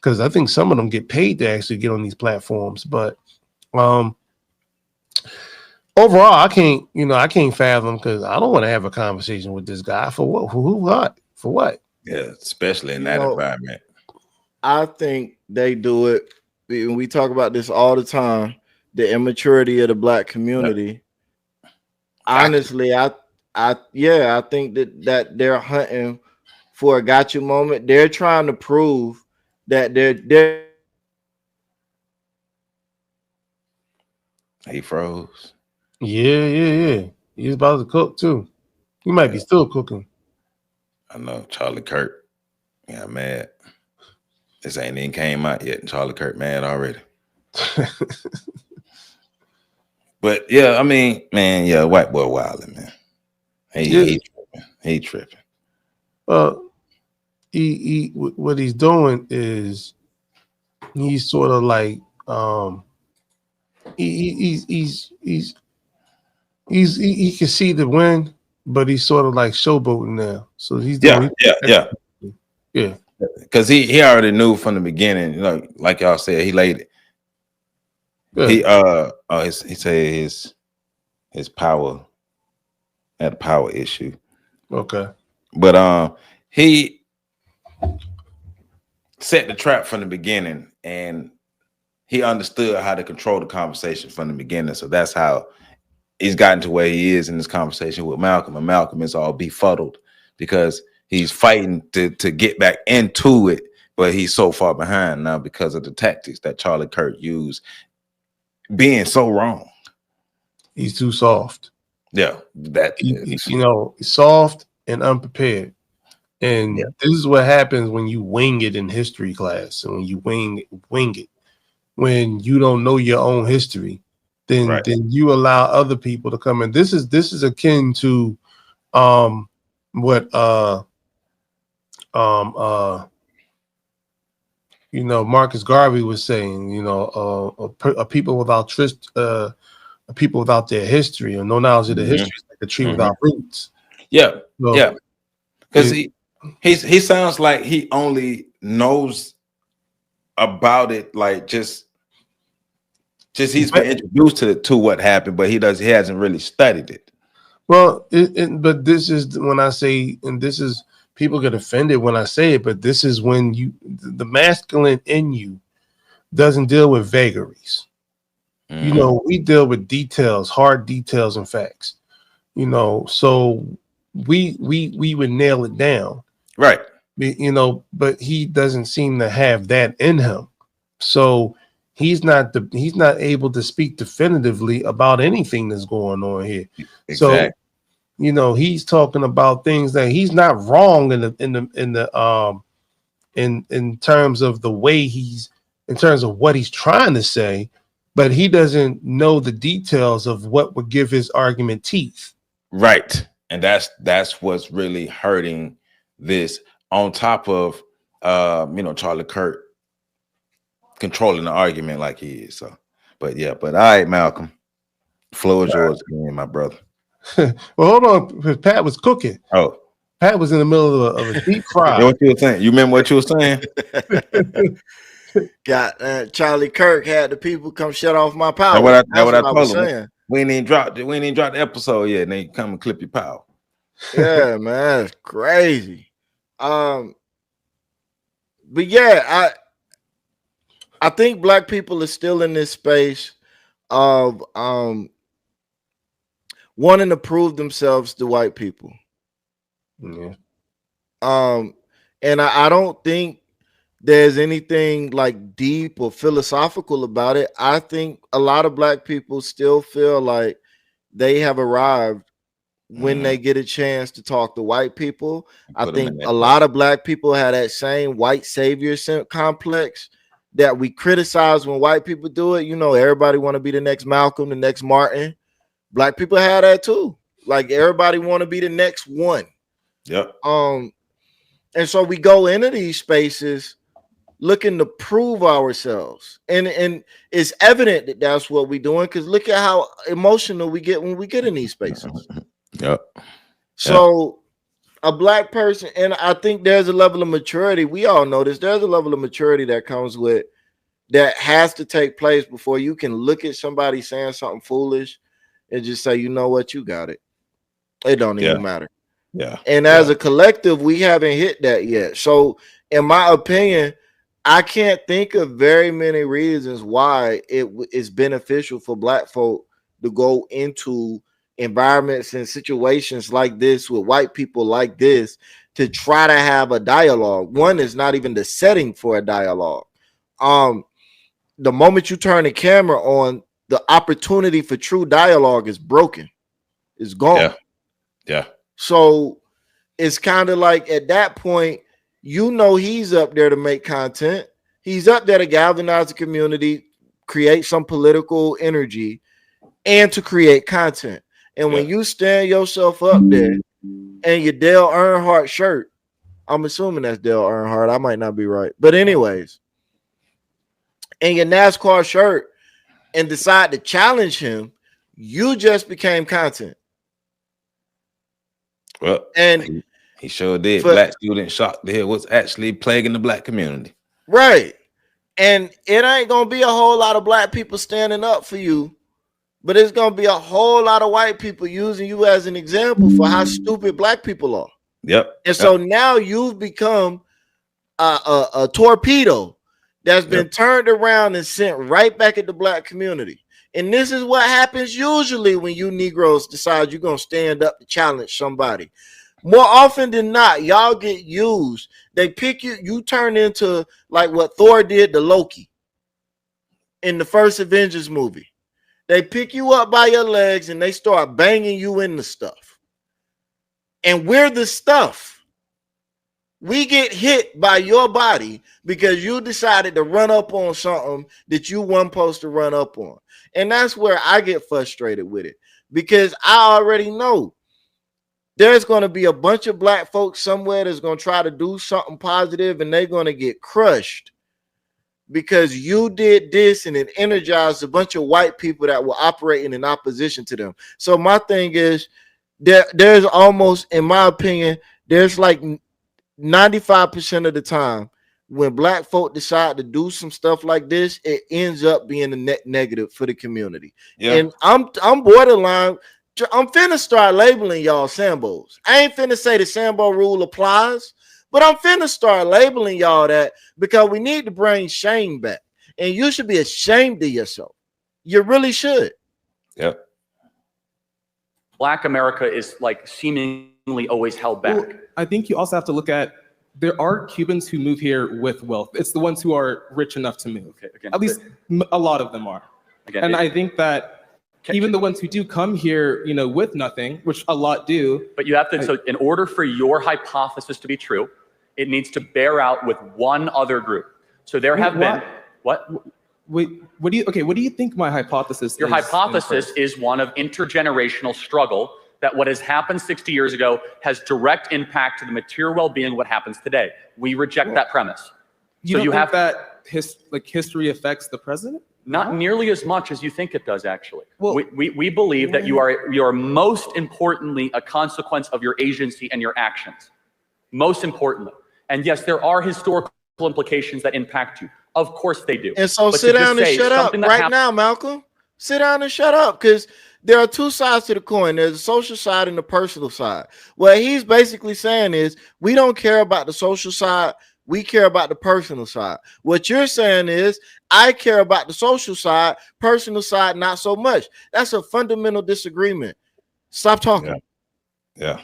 because I think some of them get paid to actually get on these platforms. But overall, I can't fathom, because I don't want to have a conversation with this guy for what? For what? Yeah, especially in that environment. I think they do it we talk about this all the time, the immaturity of the black community. Honestly, I think that they're hunting for a gotcha moment. They're trying to prove that they're He froze. Yeah. He's about to cook too. He might be still cooking. I know Charlie Kirk got mad. This ain't even came out yet, and Charlie Kirk mad already. But yeah, I mean, man, yeah, white boy wilding, man. He tripping. He what he's doing is he's sort of like he can see the win, but he's sort of like showboating now. So he's doing yeah. Because he already knew from the beginning, like y'all said, he laid it. Yeah. He said his power had a power issue. Okay. But he set the trap from the beginning, and he understood how to control the conversation from the beginning. So that's how he's gotten to where he is in this conversation with Malcolm. And Malcolm is all befuddled because he's fighting to get back into it, but he's so far behind now because of the tactics that Charlie Kirk used, being so wrong. He's too soft. Yeah, soft and unprepared. And this is what happens when you wing it in history class, and when you wing it, when you don't know your own history, then you allow other people to come in. This is akin to what Marcus Garvey was saying, a people without people without their history or no knowledge of the history is like a tree without roots. Yeah. Because he sounds like he only knows about it, like just he's been introduced to what happened, but he hasn't really studied it. Well, but this is when I say, and this is, people get offended when I say it, but this is when the masculine in you doesn't deal with vagaries. We deal with details, hard details and facts. So we would nail it down. Right. But he doesn't seem to have that in him. So he's not able to speak definitively about anything that's going on here. Exactly. So, he's talking about things that he's not wrong in terms of the way in terms of what he's trying to say, but he doesn't know the details of what would give his argument teeth. Right. And that's what's really hurting this, on top of Charlie Kirk controlling the argument like he is. So, but all right, Malcolm, floor is yours again, my brother. Well, hold on, Pat was cooking. Oh, Pat was in the middle of a deep fry. What you were saying? You remember what you were saying? Got Charlie Kirk had the people come shut off my power. That's what I told him. We ain't even dropped the episode yet, and they come and clip your power. Yeah, man, it's crazy. But yeah, I think black people are still in this space of wanting to prove themselves to white people. Yeah. And I don't think there's anything like deep or philosophical about it. I think a lot of black people still feel like they have arrived when they get a chance to talk to white people. I think a lot of black people have that same white savior complex that we criticize when white people do it. Everybody want to be the next Malcolm, the next Martin. Black people have that too. Like everybody want to be the next one. Yep. And so we go into these spaces looking to prove ourselves, and it's evident that that's what we're doing, because look at how emotional we get when we get in these spaces. Yep. So a black person, and I think there's a level of maturity, we all know this, there's a level of maturity that comes with, that has to take place before you can look at somebody saying something foolish and just say, you know what, you got it. It don't even matter. Yeah. And as a collective, we haven't hit that yet. So in my opinion, I can't think of very many reasons why it is beneficial for black folk to go into environments and situations like this with white people like this to try to have a dialogue. One is not even the setting for a dialogue. The moment you turn the camera on, the opportunity for true dialogue is broken. It's gone. Yeah. So it's kind of like at that point, you know, he's up there to make content. He's up there to galvanize the community, create some political energy, and to create content. And when you stand yourself up there and your Dale Earnhardt shirt, I'm assuming that's Dale Earnhardt. I might not be right. But anyways, and your NASCAR shirt and decide to challenge him, you just became content. Well, and he sure did. Black student shot there was actually plaguing the black community. Right. And it ain't gonna be a whole lot of black people standing up for you, but it's gonna be a whole lot of white people using you as an example for how stupid black people are. Yep. And so now you've become a torpedo that's been turned around and sent right back at the black community. And this is what happens usually when you Negroes decide you're going to stand up to challenge somebody. More often than not, y'all get used. They pick you, you turn into like what Thor did to Loki in the first Avengers movie. They pick you up by your legs and they start banging you into stuff. And we're the stuff. We get hit by your body because you decided to run up on something that you weren't supposed to run up on. And that's where I get frustrated with it, because I already know there's going to be a bunch of black folks somewhere that's going to try to do something positive and they're going to get crushed because you did this and it energized a bunch of white people that were operating in opposition to them. So my thing is there's almost, in my opinion, there's like 95% of the time when black folk decide to do some stuff like this, it ends up being a net negative for the community. And I'm borderline. I'm finna start labeling y'all Sambos. I ain't finna say the Sambo rule applies, but I'm finna start labeling y'all that because we need to bring shame back. And you should be ashamed of yourself. You really should. Yep. Black America is like seemingly always held back. Well, I think you also have to look at, there are Cubans who move here with wealth. It's the ones who are rich enough to move. Okay, again, at least a lot of them are. Again, and I think that even the ones who do come here, you know, with nothing, which a lot do. But you have to, so in order for your hypothesis to be true, it needs to bear out with one other group. So there have been, what? Wait, what do you think my hypothesis is? Your hypothesis is one of intergenerational struggle, that what has happened 60 years ago has direct impact to the material well-being of what happens today. We reject that premise. You don't think that history affects the president? Not nearly as much as you think it does, actually. Well, we believe that you are most importantly a consequence of your agency and your actions. Most importantly. And yes, there are historical implications that impact you. Of course they do. And so sit down and shut up right now, Malcolm. Sit down and shut up, because there are two sides to the coin. There's a social side and the personal side. What he's basically saying is we don't care about the social side. We care about the personal side. What you're saying is I care about the social side, personal side, not so much. That's a fundamental disagreement. Stop talking. Yeah.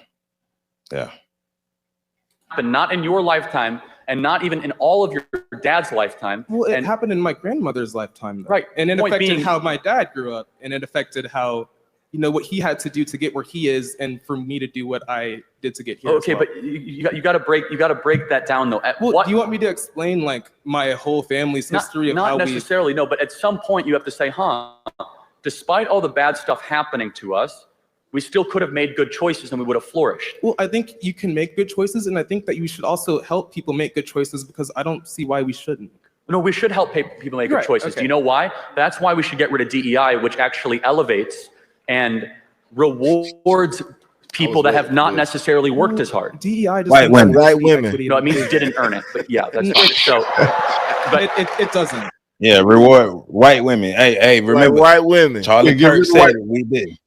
But not in your lifetime, and not even in all of your dad's lifetime. Well, it happened in my grandmother's lifetime, though. Right? And it affected how my dad grew up, and it affected how, you know, what he had to do to get where he is, and for me to do what I did to get here. Okay, but you got to break that down, though. Well, do you want me to explain like my whole family's history of how we? Not necessarily, no. But at some point, you have to say, despite all the bad stuff happening to us, we still could have made good choices and we would have flourished. Well, I think you can make good choices, and I think that you should also help people make good choices, because I don't see why we shouldn't. No, we should help people make good choices. Okay. Do you know why? That's why we should get rid of DEI, which actually elevates and rewards people that have not necessarily worked as hard. DEI doesn't white women. No, it means you didn't earn it, but yeah, that's fine. So, but it doesn't. Yeah, reward white women. Hey, remember white women. Charlie Kirk said it, we did.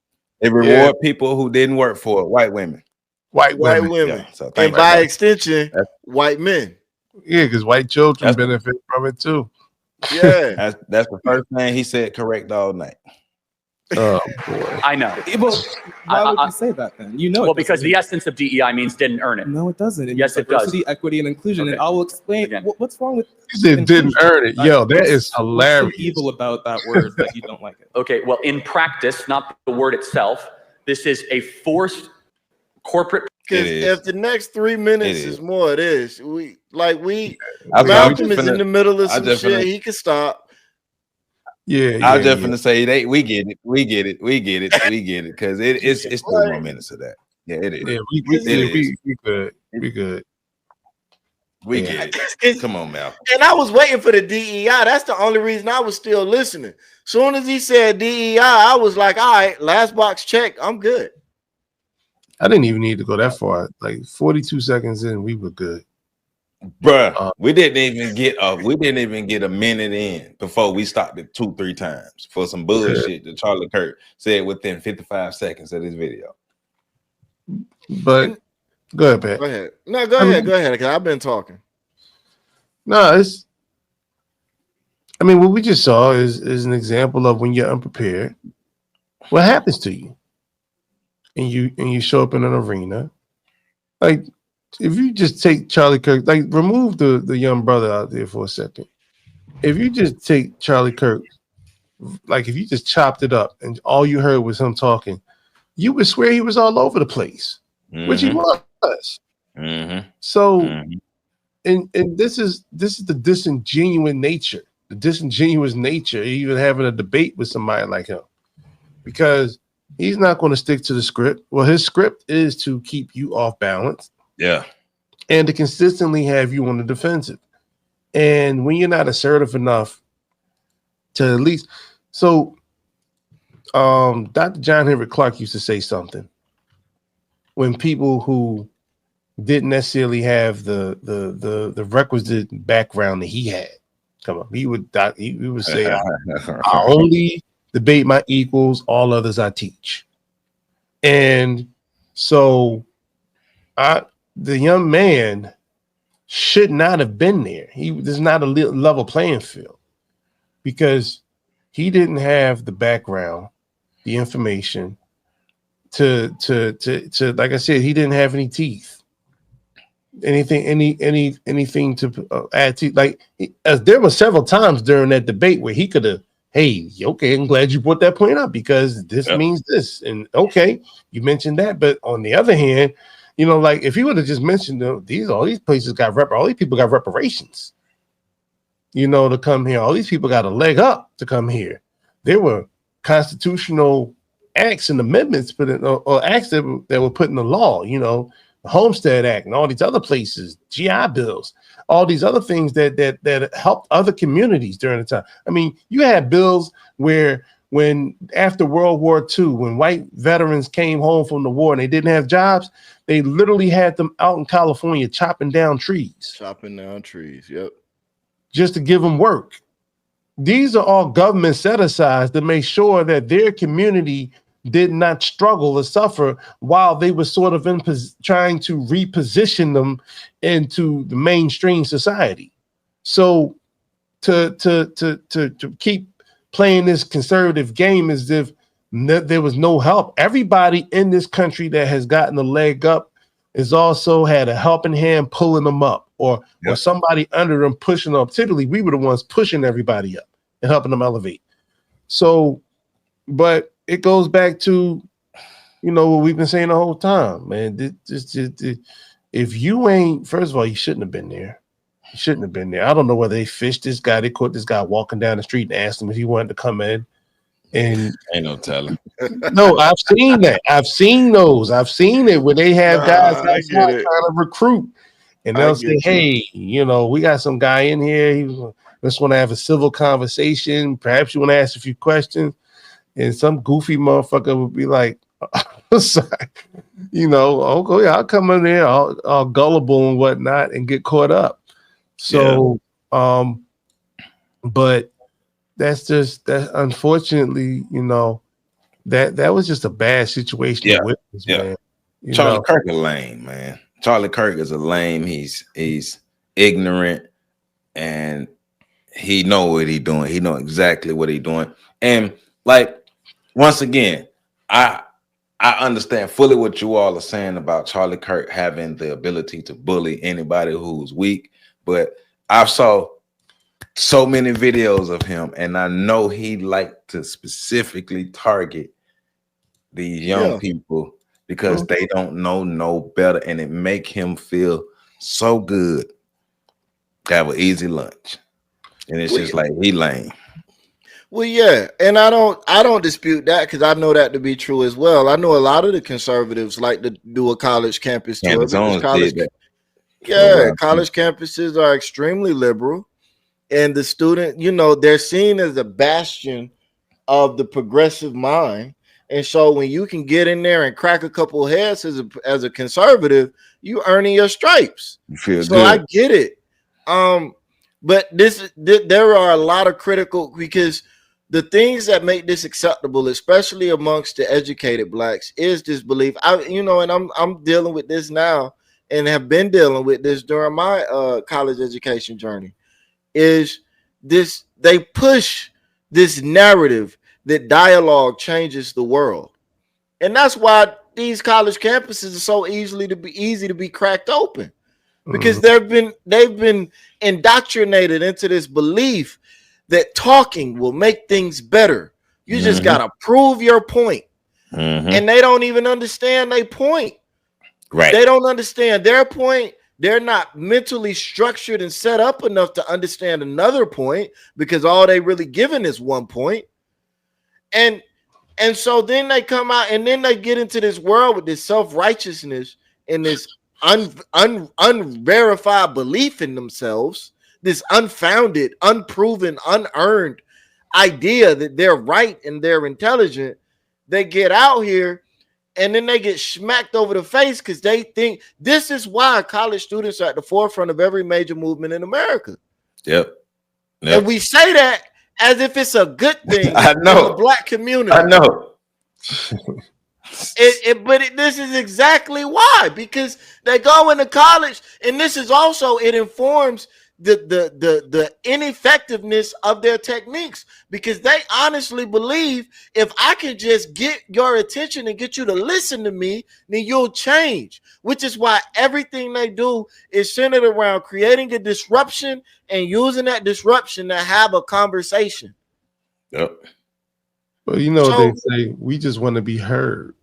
They reward people who didn't work for it. White women. White women. Yeah, so and by extension, white men. Yeah, because white children That's- benefit from it too. Yeah. That's the first thing he said correct all night. Oh boy. I know. Well, why would you say that then? You know, Well, it because doesn't the essence of DEI means didn't earn it. no, it doesn't. It Yes, means it does. diversity, equity, and inclusion. Okay. And I will explain Again. what's wrong with. He said didn't earn it. Yo, that is What's so hilarious. evil about that word that you don't like it? Okay, well, in practice, not the word itself, this is a forced corporate. Because It is. if the next 3 minutes It is is. more of this, Malcolm Malcolm is in the middle of some shit. He can stop. Yeah, I was just gonna say we get it, because it's 3 more minutes of that. Yeah, it is. Yeah, we good. We good. We Yeah. get it. Come on, Malcolm. And I was waiting for the DEI. That's the only reason I was still listening. Soon as he said DEI, I was like, all right, last box check. I'm good. I didn't even need to go that far. Like 42 seconds in, we were good. Bruh, we didn't even get a minute in before we stopped it 2-3 times for some bullshit that Charlie Kirk said within 55 seconds of this video. But go ahead, Pat. Go ahead. No, go ahead. Go ahead. Because I've been talking. No, I mean, what we just saw is an example of when you're unprepared, what happens to you. And you show up in an arena. Like, if you just take Charlie Kirk, like remove the young brother out there for a second. If you just take Charlie Kirk, like if you just chopped it up and all you heard was him talking, you would swear he was all over the place, which he was. Mm-hmm. So, Mm-hmm. and this is the disingenuous nature, even having a debate with somebody like him, because he's not going to stick to the script. Well, his script is to keep you off balance. Yeah. And to consistently have you on the defensive. And when you're not assertive enough to at least, so Dr. John Henrik Clarke used to say something when people who didn't necessarily have the requisite background that he had come up, he would say, I only debate my equals, all others I teach. And so the young man should not have been there. There's not a level playing field because he didn't have the background, the information to like I said, he didn't have any teeth, anything to add to. Like there were several times during that debate where he could have, hey, okay, I'm glad you brought that point up because this means this, and okay, you mentioned that, but on the other hand, you know, like if he would have just mentioned all these places got all these people got reparations, you know, to come here. All these people got a leg up to come here. There were constitutional acts and amendments put in, or acts that were put in the law, you know, the Homestead Act and all these other places, GI bills, all these other things that helped other communities during the time. I mean, you had bills where when after World War II, when white veterans came home from the war and they didn't have jobs, they literally had them out in California chopping down trees. Yep. Just to give them work. These are all government set-asides to make sure that their community did not struggle or suffer while they were sort of trying to reposition them into the mainstream society. So to keep playing this conservative game as if there was no help. Everybody in this country that has gotten a leg up has also had a helping hand pulling them up or somebody under them pushing them. Typically, we were the ones pushing everybody up and helping them elevate. So, but it goes back to, you know, what we've been saying the whole time, man. If you ain't, first of all, you shouldn't have been there. You shouldn't have been there. I don't know whether they fished this guy. They caught this guy walking down the street and asked him if he wanted to come in. And ain't no telling. No, I've seen that. I've seen those. I've seen it where they have guys outside trying to recruit. And they'll say, hey, you know, we got some guy in here. He just want to have a civil conversation. Perhaps you want to ask a few questions. And some goofy motherfucker would be like, you know, okay, I'll come in there, all gullible and whatnot and get caught up. So, but that's unfortunately, you know, that was just a bad situation to witness, man. Charlie Kirk is lame, man. Charlie Kirk is a lame. He's ignorant, and he know what he doing. He know exactly what he doing. And like, once again, I understand fully what you all are saying about Charlie Kirk having the ability to bully anybody who's weak, but I've saw so many videos of him, and I know he like to specifically target these young people because they don't know no better, and it make him feel so good to have an easy lunch. And it's just like he lame. Well, yeah, and I don't dispute that because I know that to be true as well. I know a lot of the conservatives like to do a college campus tour. Because college campuses are extremely liberal, and the student, you know, they're seen as a bastion of the progressive mind. And so when you can get in there and crack a couple heads as a conservative, you earning your stripes. You feel so good. I get it. But there are a lot of critical, because the things that make this acceptable, especially amongst the educated blacks, is this belief. I'm dealing with this now and have been dealing with this during my college education journey. Is this, they push this narrative that dialogue changes the world, and that's why these college campuses are so easy to be cracked open, because they've been indoctrinated into this belief that talking will make things better. You just gotta prove your point, and they don't even understand their point. Right? They don't understand their point. They're not mentally structured and set up enough to understand another point, because all they really given is one point. And so then they come out and then they get into this world with this self-righteousness and this unverified belief in themselves, this unfounded, unproven, unearned idea that they're right and they're intelligent. They get out here and then they get smacked over the face because they think this is why college students are at the forefront of every major movement in America. Yep. And we say that as if it's a good thing. I know. In the black community. I know. This is exactly why, because they go into college, and this is also, it informs the ineffectiveness of their techniques, because they honestly believe if I can just get your attention and get you to listen to me, then you'll change. Which is why everything they do is centered around creating a disruption and using that disruption to have a conversation. Yep. Well, you know, they say we just want to be heard.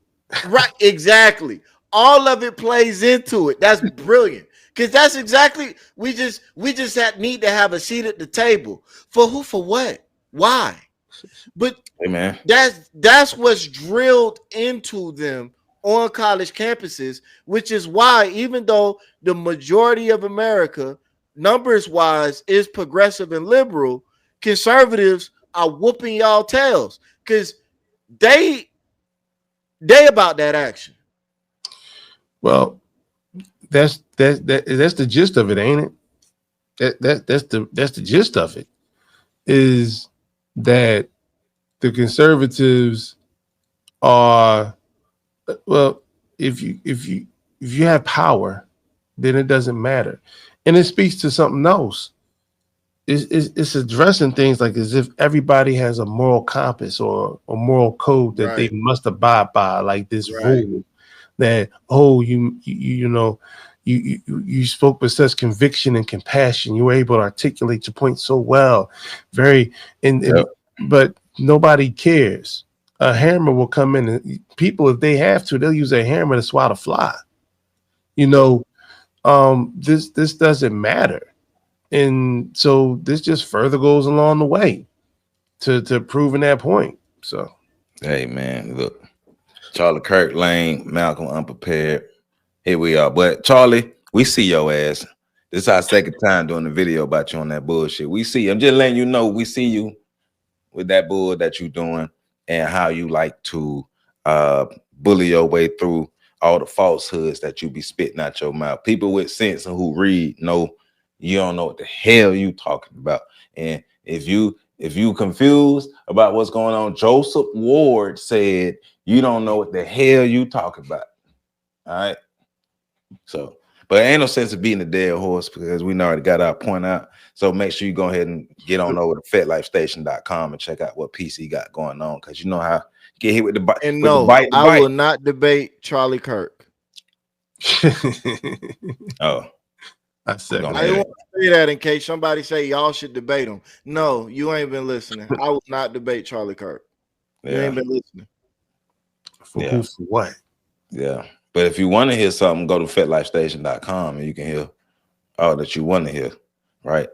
Right, exactly. All of it plays into it. That's brilliant. Because that's exactly, we just need to have a seat at the table. For who, for what? Why? But hey, man, that's what's drilled into them on college campuses, which is why, even though the majority of America, numbers wise, is progressive and liberal, conservatives are whooping y'all tails because they about that action. Well, that's the gist of it, ain't it? That's the gist of it, is that the conservatives are, well, if you have power, then it doesn't matter. And it speaks to something else. It's addressing things like as if everybody has a moral compass or a moral code that they must abide by, like this rule that, oh, you know, you spoke with such conviction and compassion. You were able to articulate your point so well. But nobody cares. A hammer will come in, and people, if they have to, they'll use a hammer to swat a fly. You know, this doesn't matter. And so this just further goes along the way to proving that point. So, hey, man, look, Charlie Kirk lame, Malcolm unprepared. Here we are. But Charlie, we see your ass. This is our second time doing the video about you on that bullshit. We see. I'm just letting you know we see you with that bull that you're doing and how you like to bully your way through all the falsehoods that you be spitting out your mouth. People with sense and who read know you don't know what the hell you talking about. And if you confused about what's going on, Joseph Ward said you don't know what the hell you talking about. All right. So, But ain't no sense of beating a dead horse because we already got our point out. So make sure you go ahead and get on over to FetLifeStation.com and check out what PC got going on, because you know how you get hit with the bite. And no, I will not debate Charlie Kirk. Oh, I said I didn't want to say that in case somebody say y'all should debate him. No, you ain't been listening. I will not debate Charlie Kirk. You ain't been listening. For who, for what? Yeah. But if you want to hear something, go to FetLifeStation.com and you can hear all that you want to hear, right?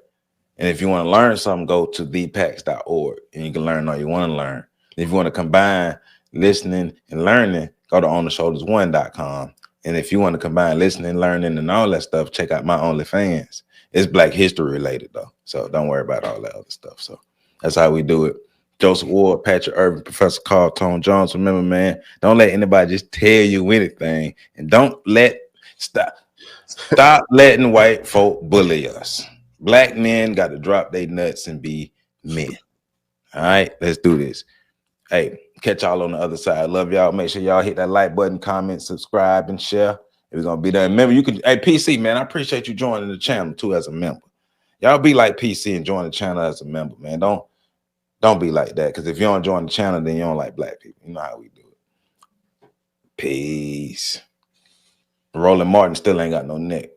And if you want to learn something, go to thepax.org and you can learn all you want to learn. If you want to combine listening and learning, go to ontheshoulders1.com. And if you want to combine listening, learning, and all that stuff, check out my OnlyFans. It's Black history related, though. So don't worry about all that other stuff. So that's how we do it. Joseph Ward, Patrick Irvin, Professor Carl Tone Jones. Remember, man, don't let anybody just tell you anything. And stop letting white folk bully us. Black men got to drop their nuts and be men. All right, let's do this. Hey, catch y'all on the other side. Love y'all. Make sure y'all hit that like button, comment, subscribe, and share. We're gonna be there. Remember, you can. Hey, PC man, I appreciate you joining the channel too as a member. Y'all be like PC and join the channel as a member, man. Don't be like that, because if you don't join the channel, then you don't like black people. You know how we do it. Peace. Roland Martin still ain't got no neck.